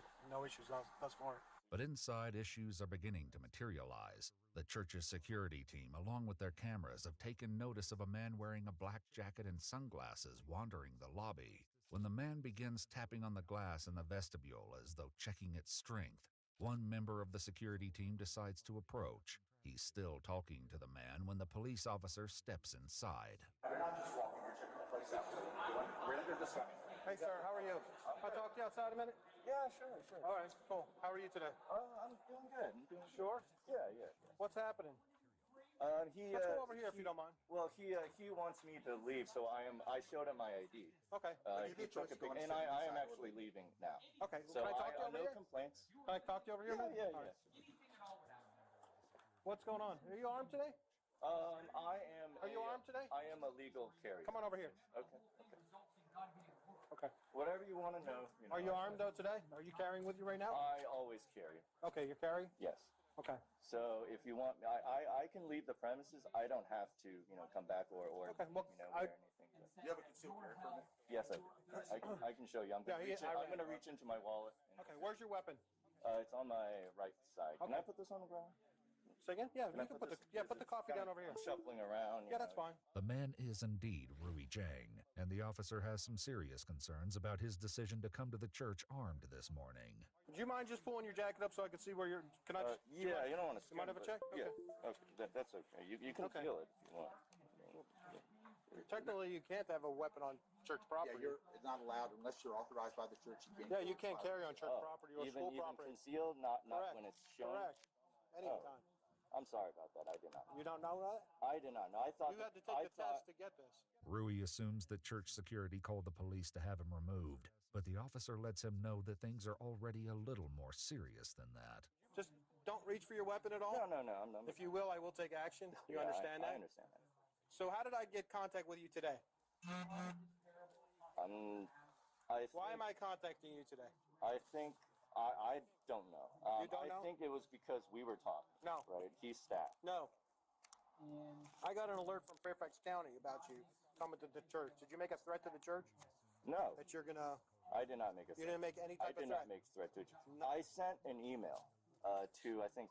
Speaker 14: issues thus far.
Speaker 6: But inside, issues are beginning to materialize. The church's security team, along with their cameras, have taken notice of a man wearing a black jacket and sunglasses wandering the lobby. When the man begins tapping on the glass in the vestibule as though checking its strength, one member of the security team decides to approach. He's still talking to the man when the police officer steps inside.
Speaker 18: We're not just walking, we're checking the place out. We're under discussion.
Speaker 14: Hey, sir, how are you? I'll talk to you outside a minute?
Speaker 18: Yeah, sure.
Speaker 14: All right, cool. How are you today?
Speaker 18: I'm doing good.
Speaker 14: Sure?
Speaker 18: Yeah.
Speaker 14: What's happening?
Speaker 18: Let's
Speaker 14: go over here if you don't mind.
Speaker 18: Well, he wants me to leave, so I showed him my ID.
Speaker 14: Okay.
Speaker 18: He took a pic, and I am actually leaving now.
Speaker 14: Okay.
Speaker 18: So
Speaker 14: can I talk to you over
Speaker 18: no
Speaker 14: here?
Speaker 18: Complaints.
Speaker 14: Can I talk to you over here?
Speaker 18: Yeah.
Speaker 14: Right. What's going on? Are you armed today?
Speaker 18: I am.
Speaker 14: Are you armed today?
Speaker 18: I am a legal carrier.
Speaker 14: Come on over here.
Speaker 18: Okay.
Speaker 14: Okay.
Speaker 18: Whatever you want to know.
Speaker 14: Are you armed though today? Are you carrying with you right now?
Speaker 18: I always carry.
Speaker 14: Okay, you're carrying?
Speaker 18: Yes.
Speaker 14: Okay.
Speaker 18: So if you want, I can leave the premises. I don't have to, come back or
Speaker 14: okay. Well,
Speaker 18: wear anything.
Speaker 14: You have a concealed carry permit?
Speaker 18: Yes, I can show you. I'm going to reach into my wallet.
Speaker 14: Okay. Where's your weapon?
Speaker 18: It's on my right side.
Speaker 14: Okay.
Speaker 18: Can I put this on the ground?
Speaker 14: Say again? Yeah, you can put the coffee down over here.
Speaker 18: Shuffling around.
Speaker 14: Yeah, that's fine.
Speaker 6: The man is indeed Rui Zhang, and the officer has some serious concerns about his decision to come to the church armed this morning.
Speaker 14: Do you mind just pulling your jacket up so I can see where you're... Can I just...
Speaker 18: Yeah, you don't want to...
Speaker 14: You mind have a check?
Speaker 18: Yeah,
Speaker 14: okay.
Speaker 18: That's okay. You can feel it if you want.
Speaker 14: Technically, you can't have a weapon on church property.
Speaker 18: Yeah, it's not allowed unless you're authorized by the church.
Speaker 14: You can't carry on church property or school property.
Speaker 18: Even concealed, not when it's shown?
Speaker 14: Correct. Anytime.
Speaker 18: I'm sorry about that. I did not know.
Speaker 14: You don't know that?
Speaker 18: I did not know. I thought
Speaker 14: you had to take the test to get this.
Speaker 6: Rui assumes that church security called the police to have him removed, but the officer lets him know that things are already a little more serious than that.
Speaker 14: Just don't reach for your weapon at all?
Speaker 18: No.
Speaker 14: If you will, I will take action. You understand that?
Speaker 18: I understand that.
Speaker 14: So how did I get contact with you today? Why am I contacting you today?
Speaker 18: I think... I don't know.
Speaker 14: You don't know?
Speaker 18: I think it was because we were talking.
Speaker 14: No.
Speaker 18: Right? He's staff.
Speaker 14: No. I got an alert from Fairfax County about you coming to the church. Did you make a threat to the church?
Speaker 18: No.
Speaker 14: That you're going to...
Speaker 18: I did not make a threat.
Speaker 14: You didn't make any type of threat?
Speaker 18: I did not make a threat to you. No. I sent an email to, I think,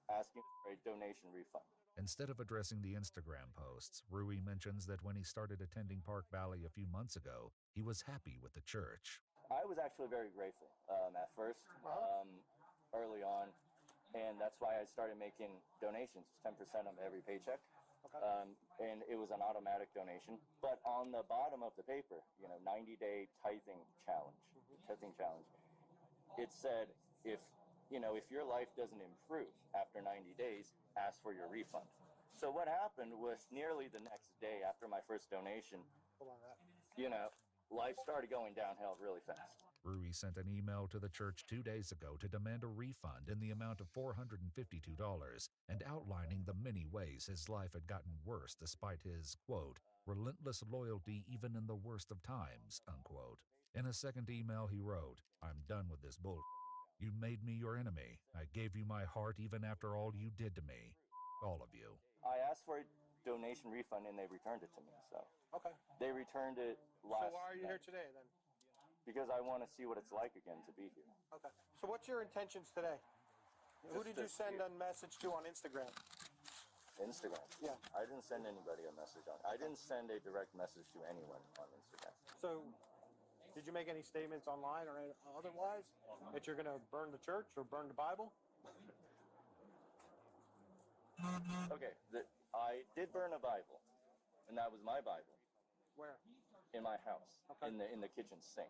Speaker 18: asking for a donation refund.
Speaker 6: Instead of addressing the Instagram posts, Rui mentions that when he started attending Park Valley a few months ago, he was happy with the church.
Speaker 18: I was actually very grateful at first. early on, and that's why I started making donations, 10% of every paycheck. And it was an automatic donation. But on the bottom of the paper, 90-day tithing challenge, it said if your life doesn't improve after 90 days, ask for your refund. So what happened was nearly the next day after my first donation, life started going downhill really fast.
Speaker 6: Rui sent an email to the church 2 days ago to demand a refund in the amount of $452 and outlining the many ways his life had gotten worse despite his, quote, relentless loyalty even in the worst of times, unquote. In a second email, he wrote, I'm done with this bull. You made me your enemy. I gave you my heart even after all you did to me. All of you.
Speaker 18: I asked for a donation refund and they returned it to me. So
Speaker 14: Okay.
Speaker 18: they returned it last
Speaker 14: So why are you
Speaker 18: night
Speaker 14: here today then?
Speaker 18: because I want to see what it's like again to be here.
Speaker 14: Okay. So what's your intentions today? Who
Speaker 18: Just
Speaker 14: did you
Speaker 18: to
Speaker 14: send
Speaker 18: see-
Speaker 14: a message to on Instagram?
Speaker 18: Instagram.
Speaker 14: Yeah.
Speaker 18: I didn't send anybody a message on. I didn't send a direct message to anyone on Instagram.
Speaker 14: So did you make any statements online or otherwise that you're going to burn the church or burn the Bible?
Speaker 18: Okay. I did burn a Bible, and that was my Bible
Speaker 14: Where?
Speaker 18: in my house,
Speaker 14: Okay.
Speaker 18: in the kitchen sink.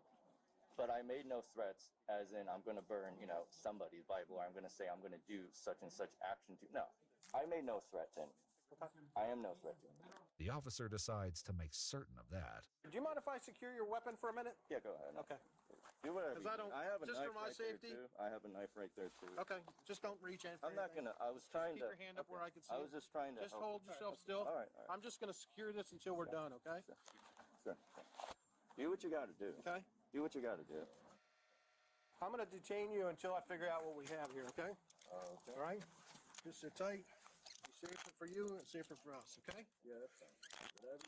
Speaker 18: But I made no threats, as in I'm going to burn, somebody's Bible, or I'm going to say I'm going to do such and such action to. No, I made no threat to anyone. I am no threat to anyone.
Speaker 6: The officer decides to make certain of that.
Speaker 14: Do you mind if I secure your weapon for a minute?
Speaker 18: Yeah, go ahead.
Speaker 14: Okay.
Speaker 18: Do whatever.
Speaker 14: 'Cause I don't-
Speaker 18: I have a
Speaker 14: just
Speaker 18: knife
Speaker 14: for my
Speaker 18: right there,
Speaker 14: safety?
Speaker 18: too. I have a knife right there too.
Speaker 14: Okay. Just don't reach in. for
Speaker 18: I'm not
Speaker 14: anything.
Speaker 18: gonna. I was trying
Speaker 14: Keep
Speaker 18: to.
Speaker 14: your hand up
Speaker 18: okay.
Speaker 14: where I can see
Speaker 18: I
Speaker 14: it.
Speaker 18: was just trying to.
Speaker 14: Just
Speaker 18: help.
Speaker 14: hold yourself still.
Speaker 18: All right. All right.
Speaker 14: I'm just going to secure this until we're done, okay?
Speaker 18: Sure. Do what you got to do.
Speaker 14: Okay.
Speaker 18: Do what you got to do.
Speaker 14: I'm going to detain you until I figure out what we have here, okay?
Speaker 18: Okay.
Speaker 14: All right? Just sit tight. Be safer for you and safer for us, okay?
Speaker 18: Yeah, that's fine. Whatever.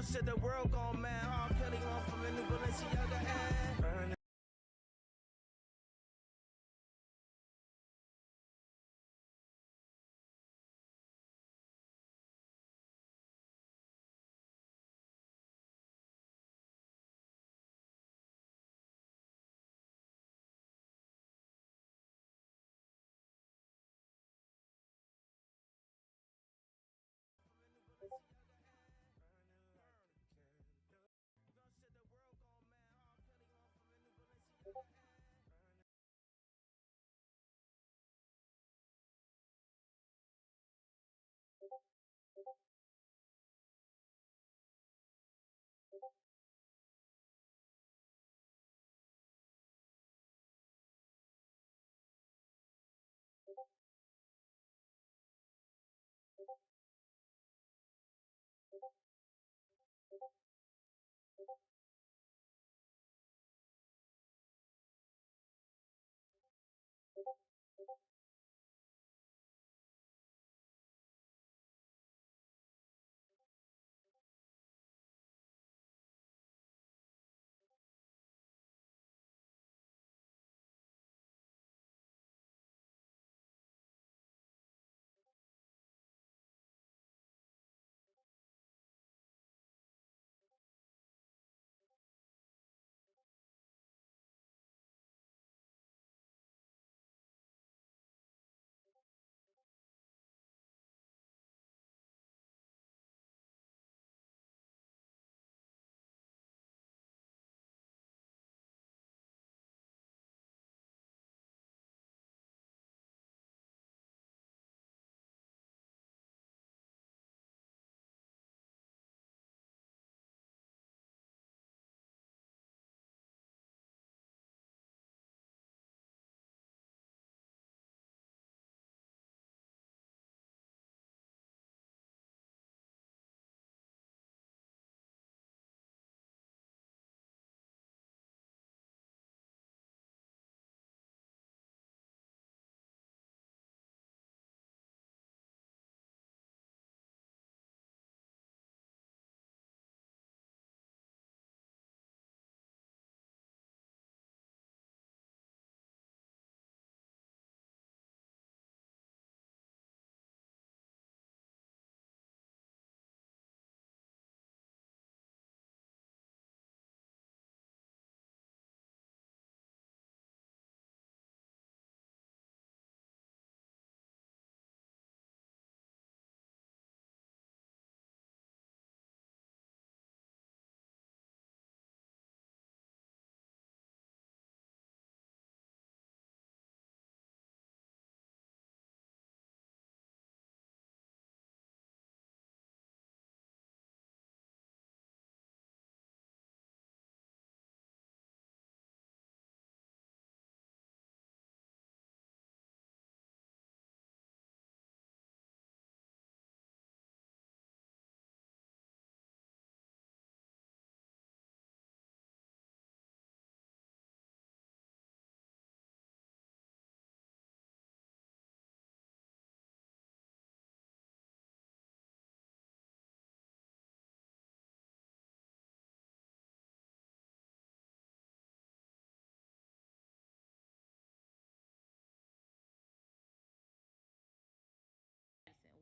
Speaker 19: said the world gone mad. R. Kelly on from a new Balenciaga ad. Burn.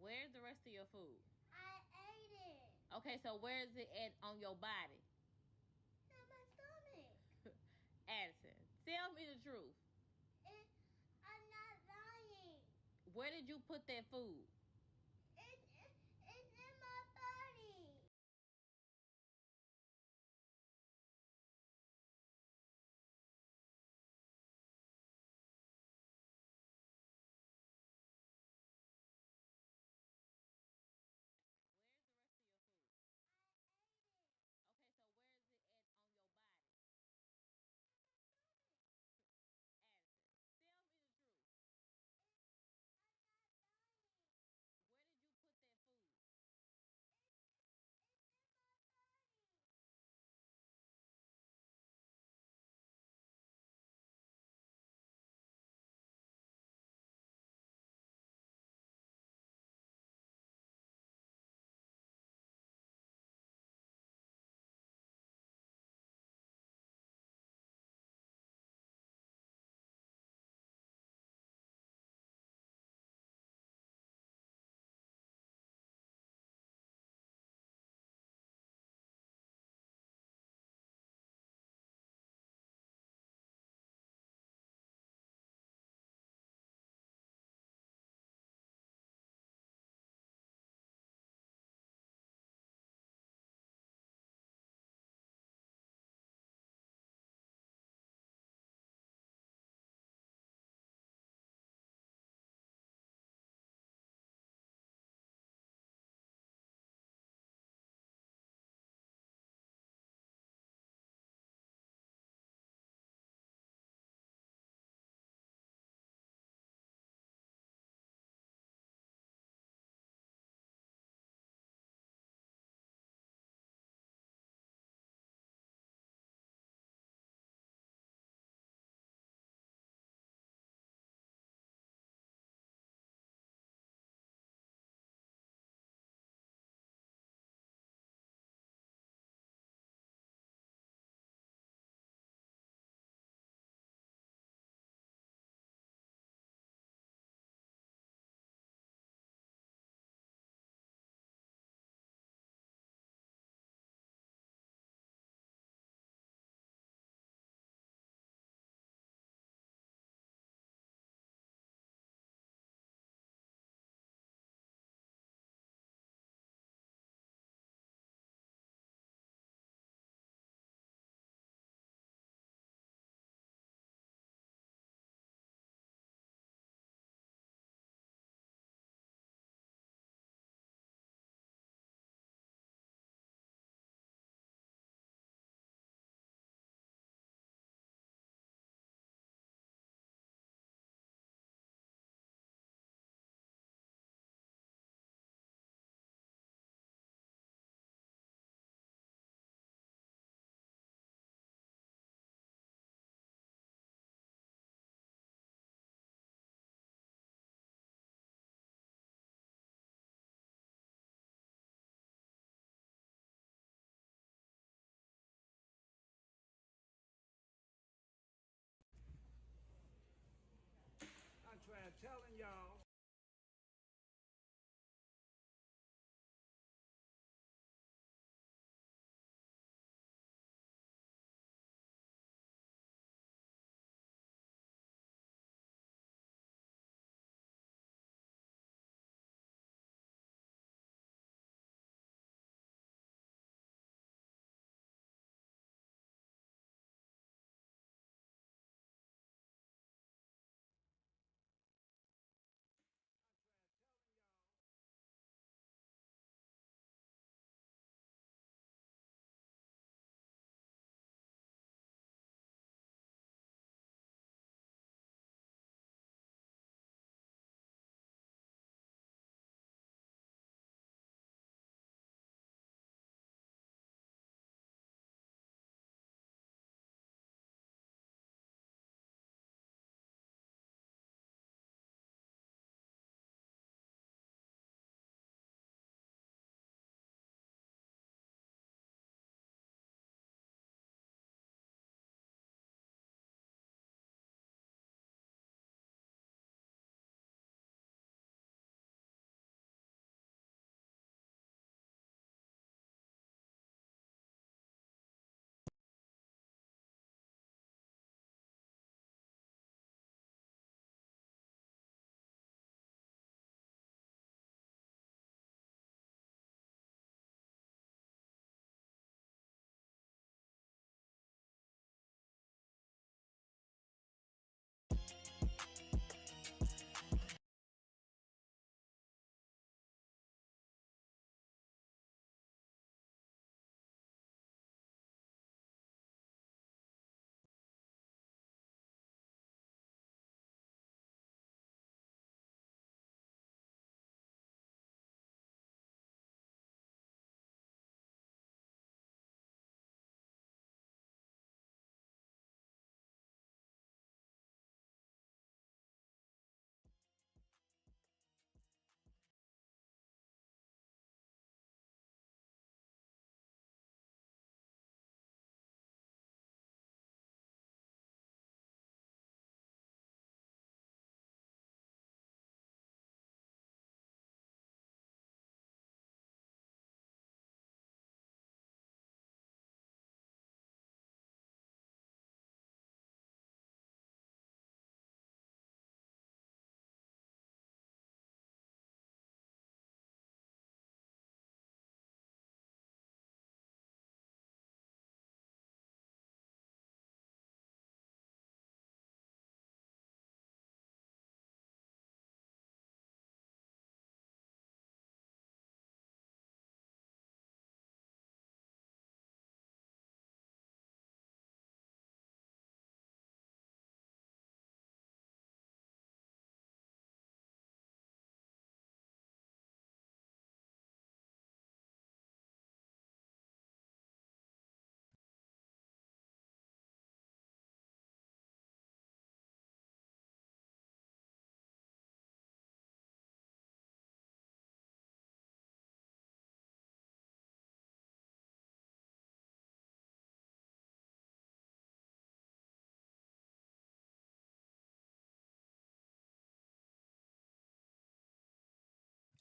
Speaker 20: Where's the rest of your food? I ate it. Okay, so where is it at on your body? In my stomach. Addison, tell me the truth. I'm not lying. Where did you put that food? It's in my body. Okay, so where is it at on your body? Addison, tell me the truth. I'm not lying.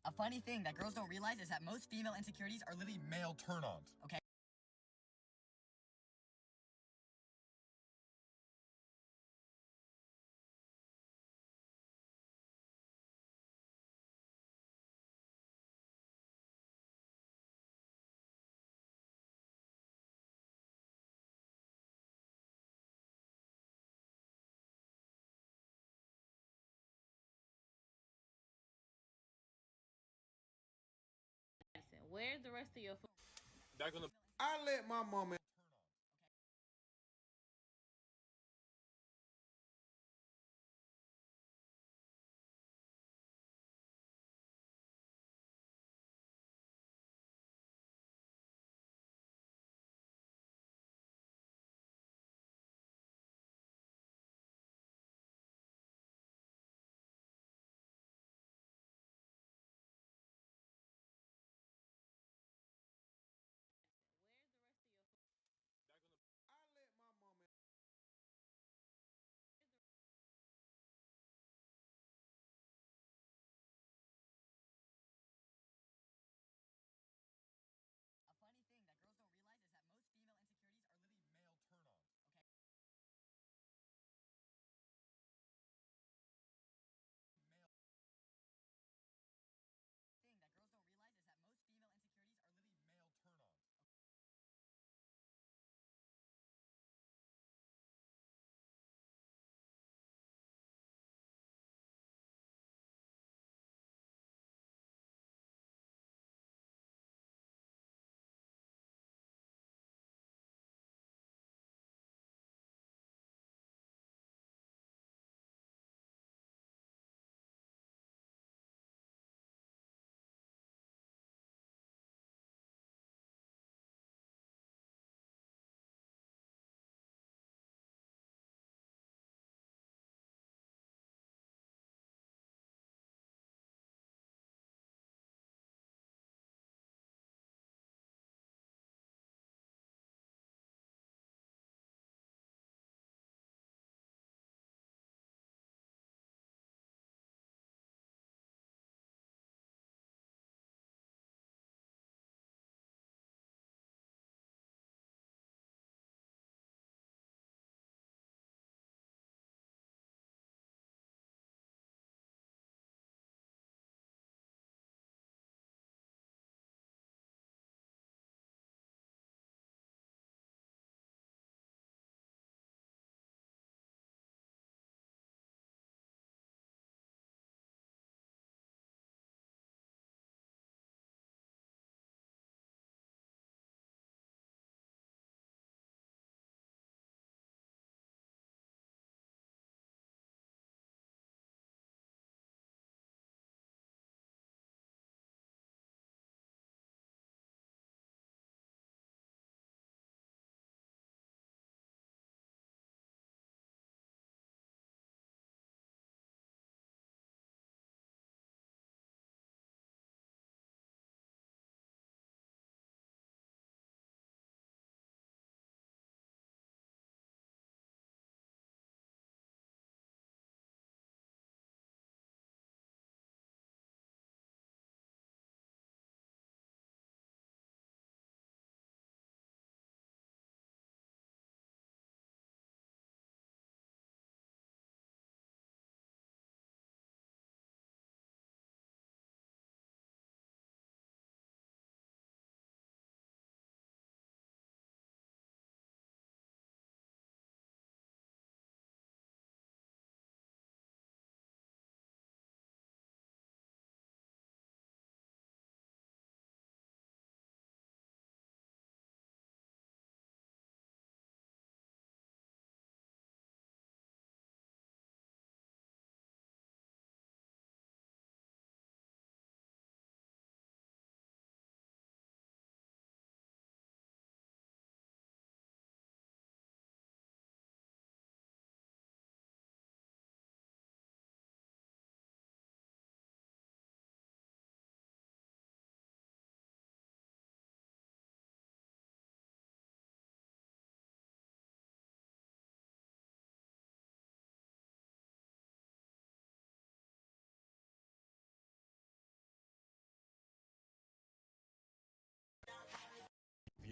Speaker 21: A funny thing that girls don't realize is that most female insecurities are literally male turn-ons. Okay.
Speaker 20: Where's the rest of your food?
Speaker 22: I let my mama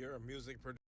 Speaker 22: You're a music producer.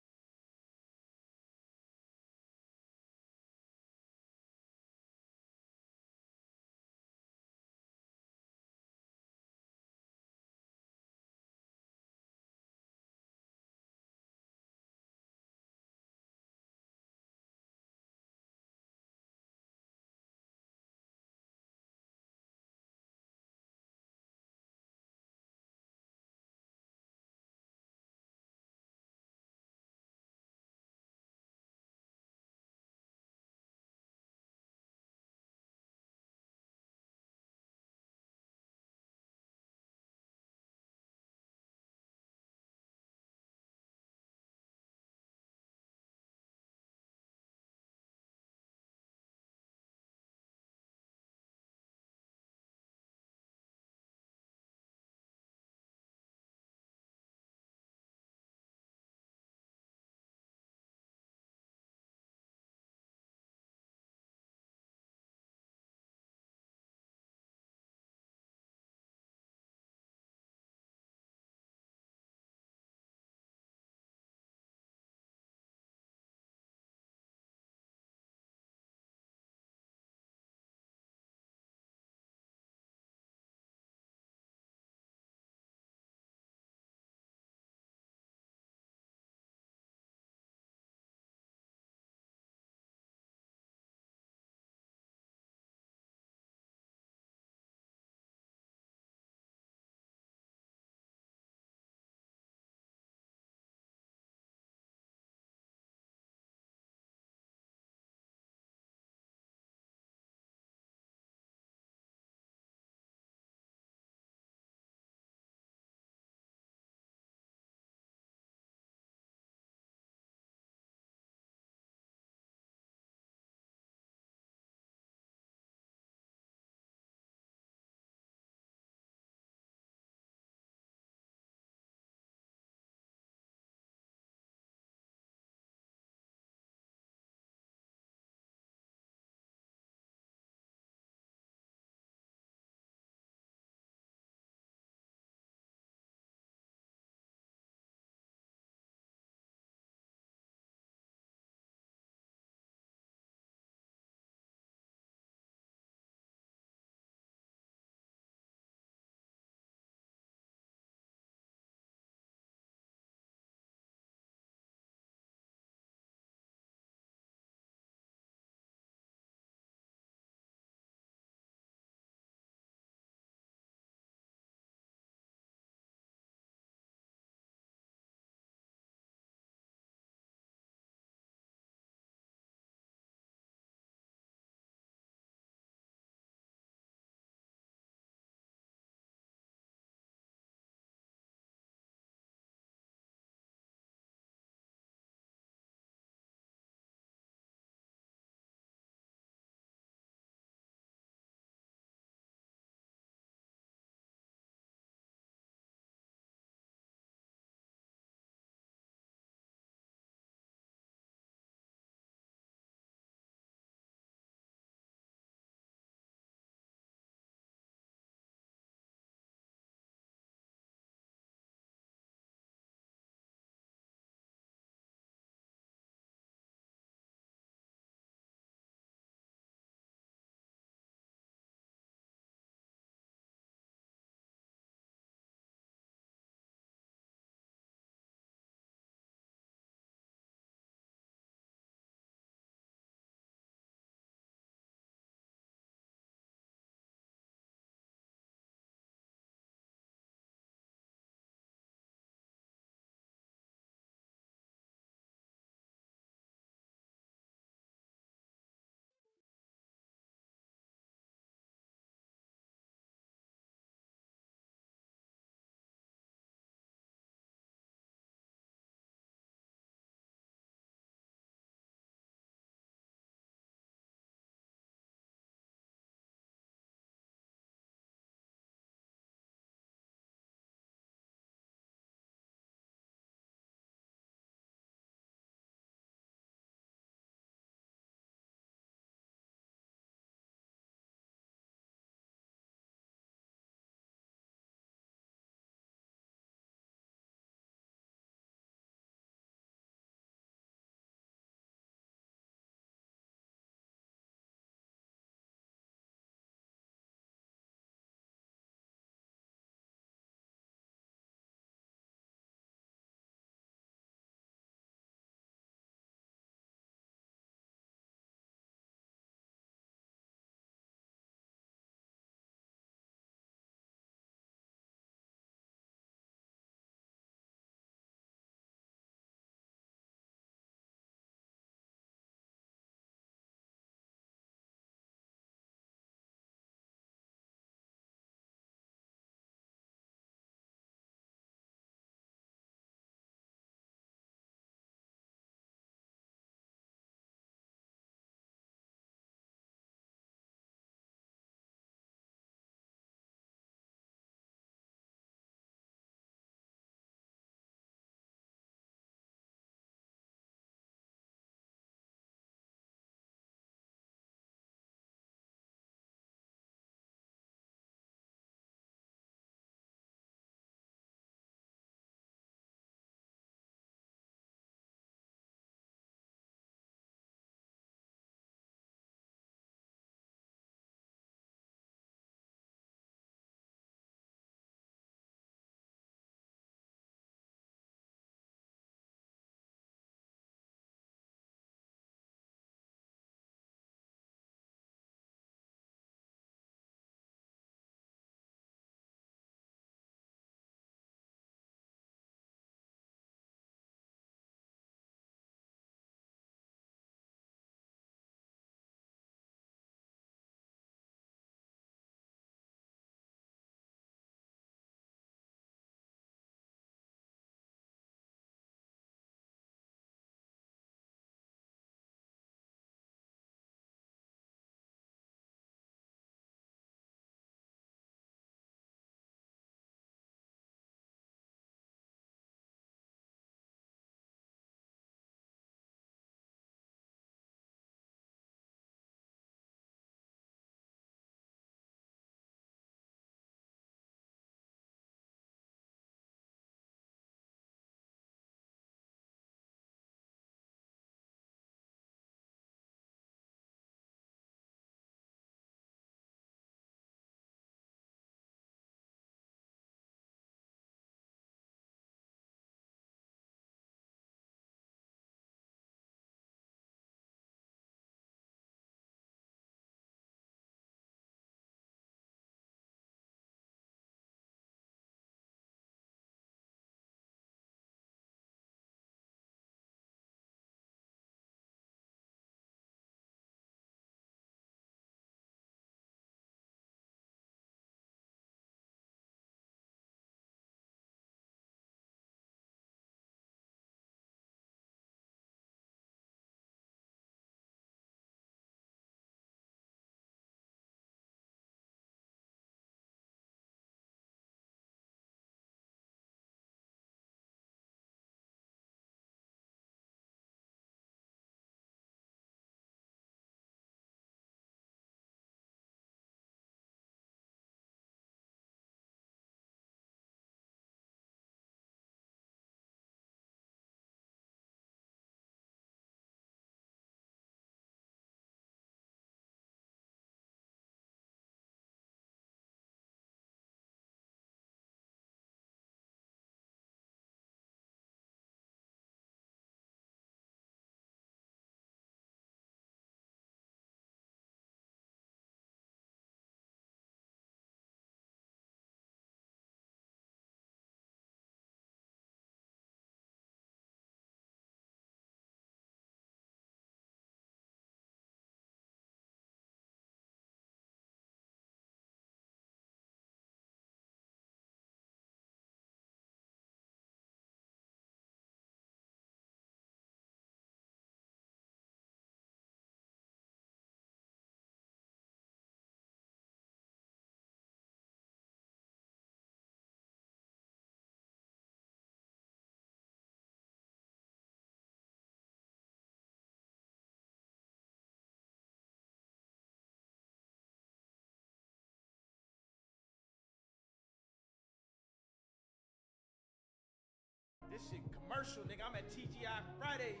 Speaker 22: shit commercial, nigga. I'm at TGI Fridays.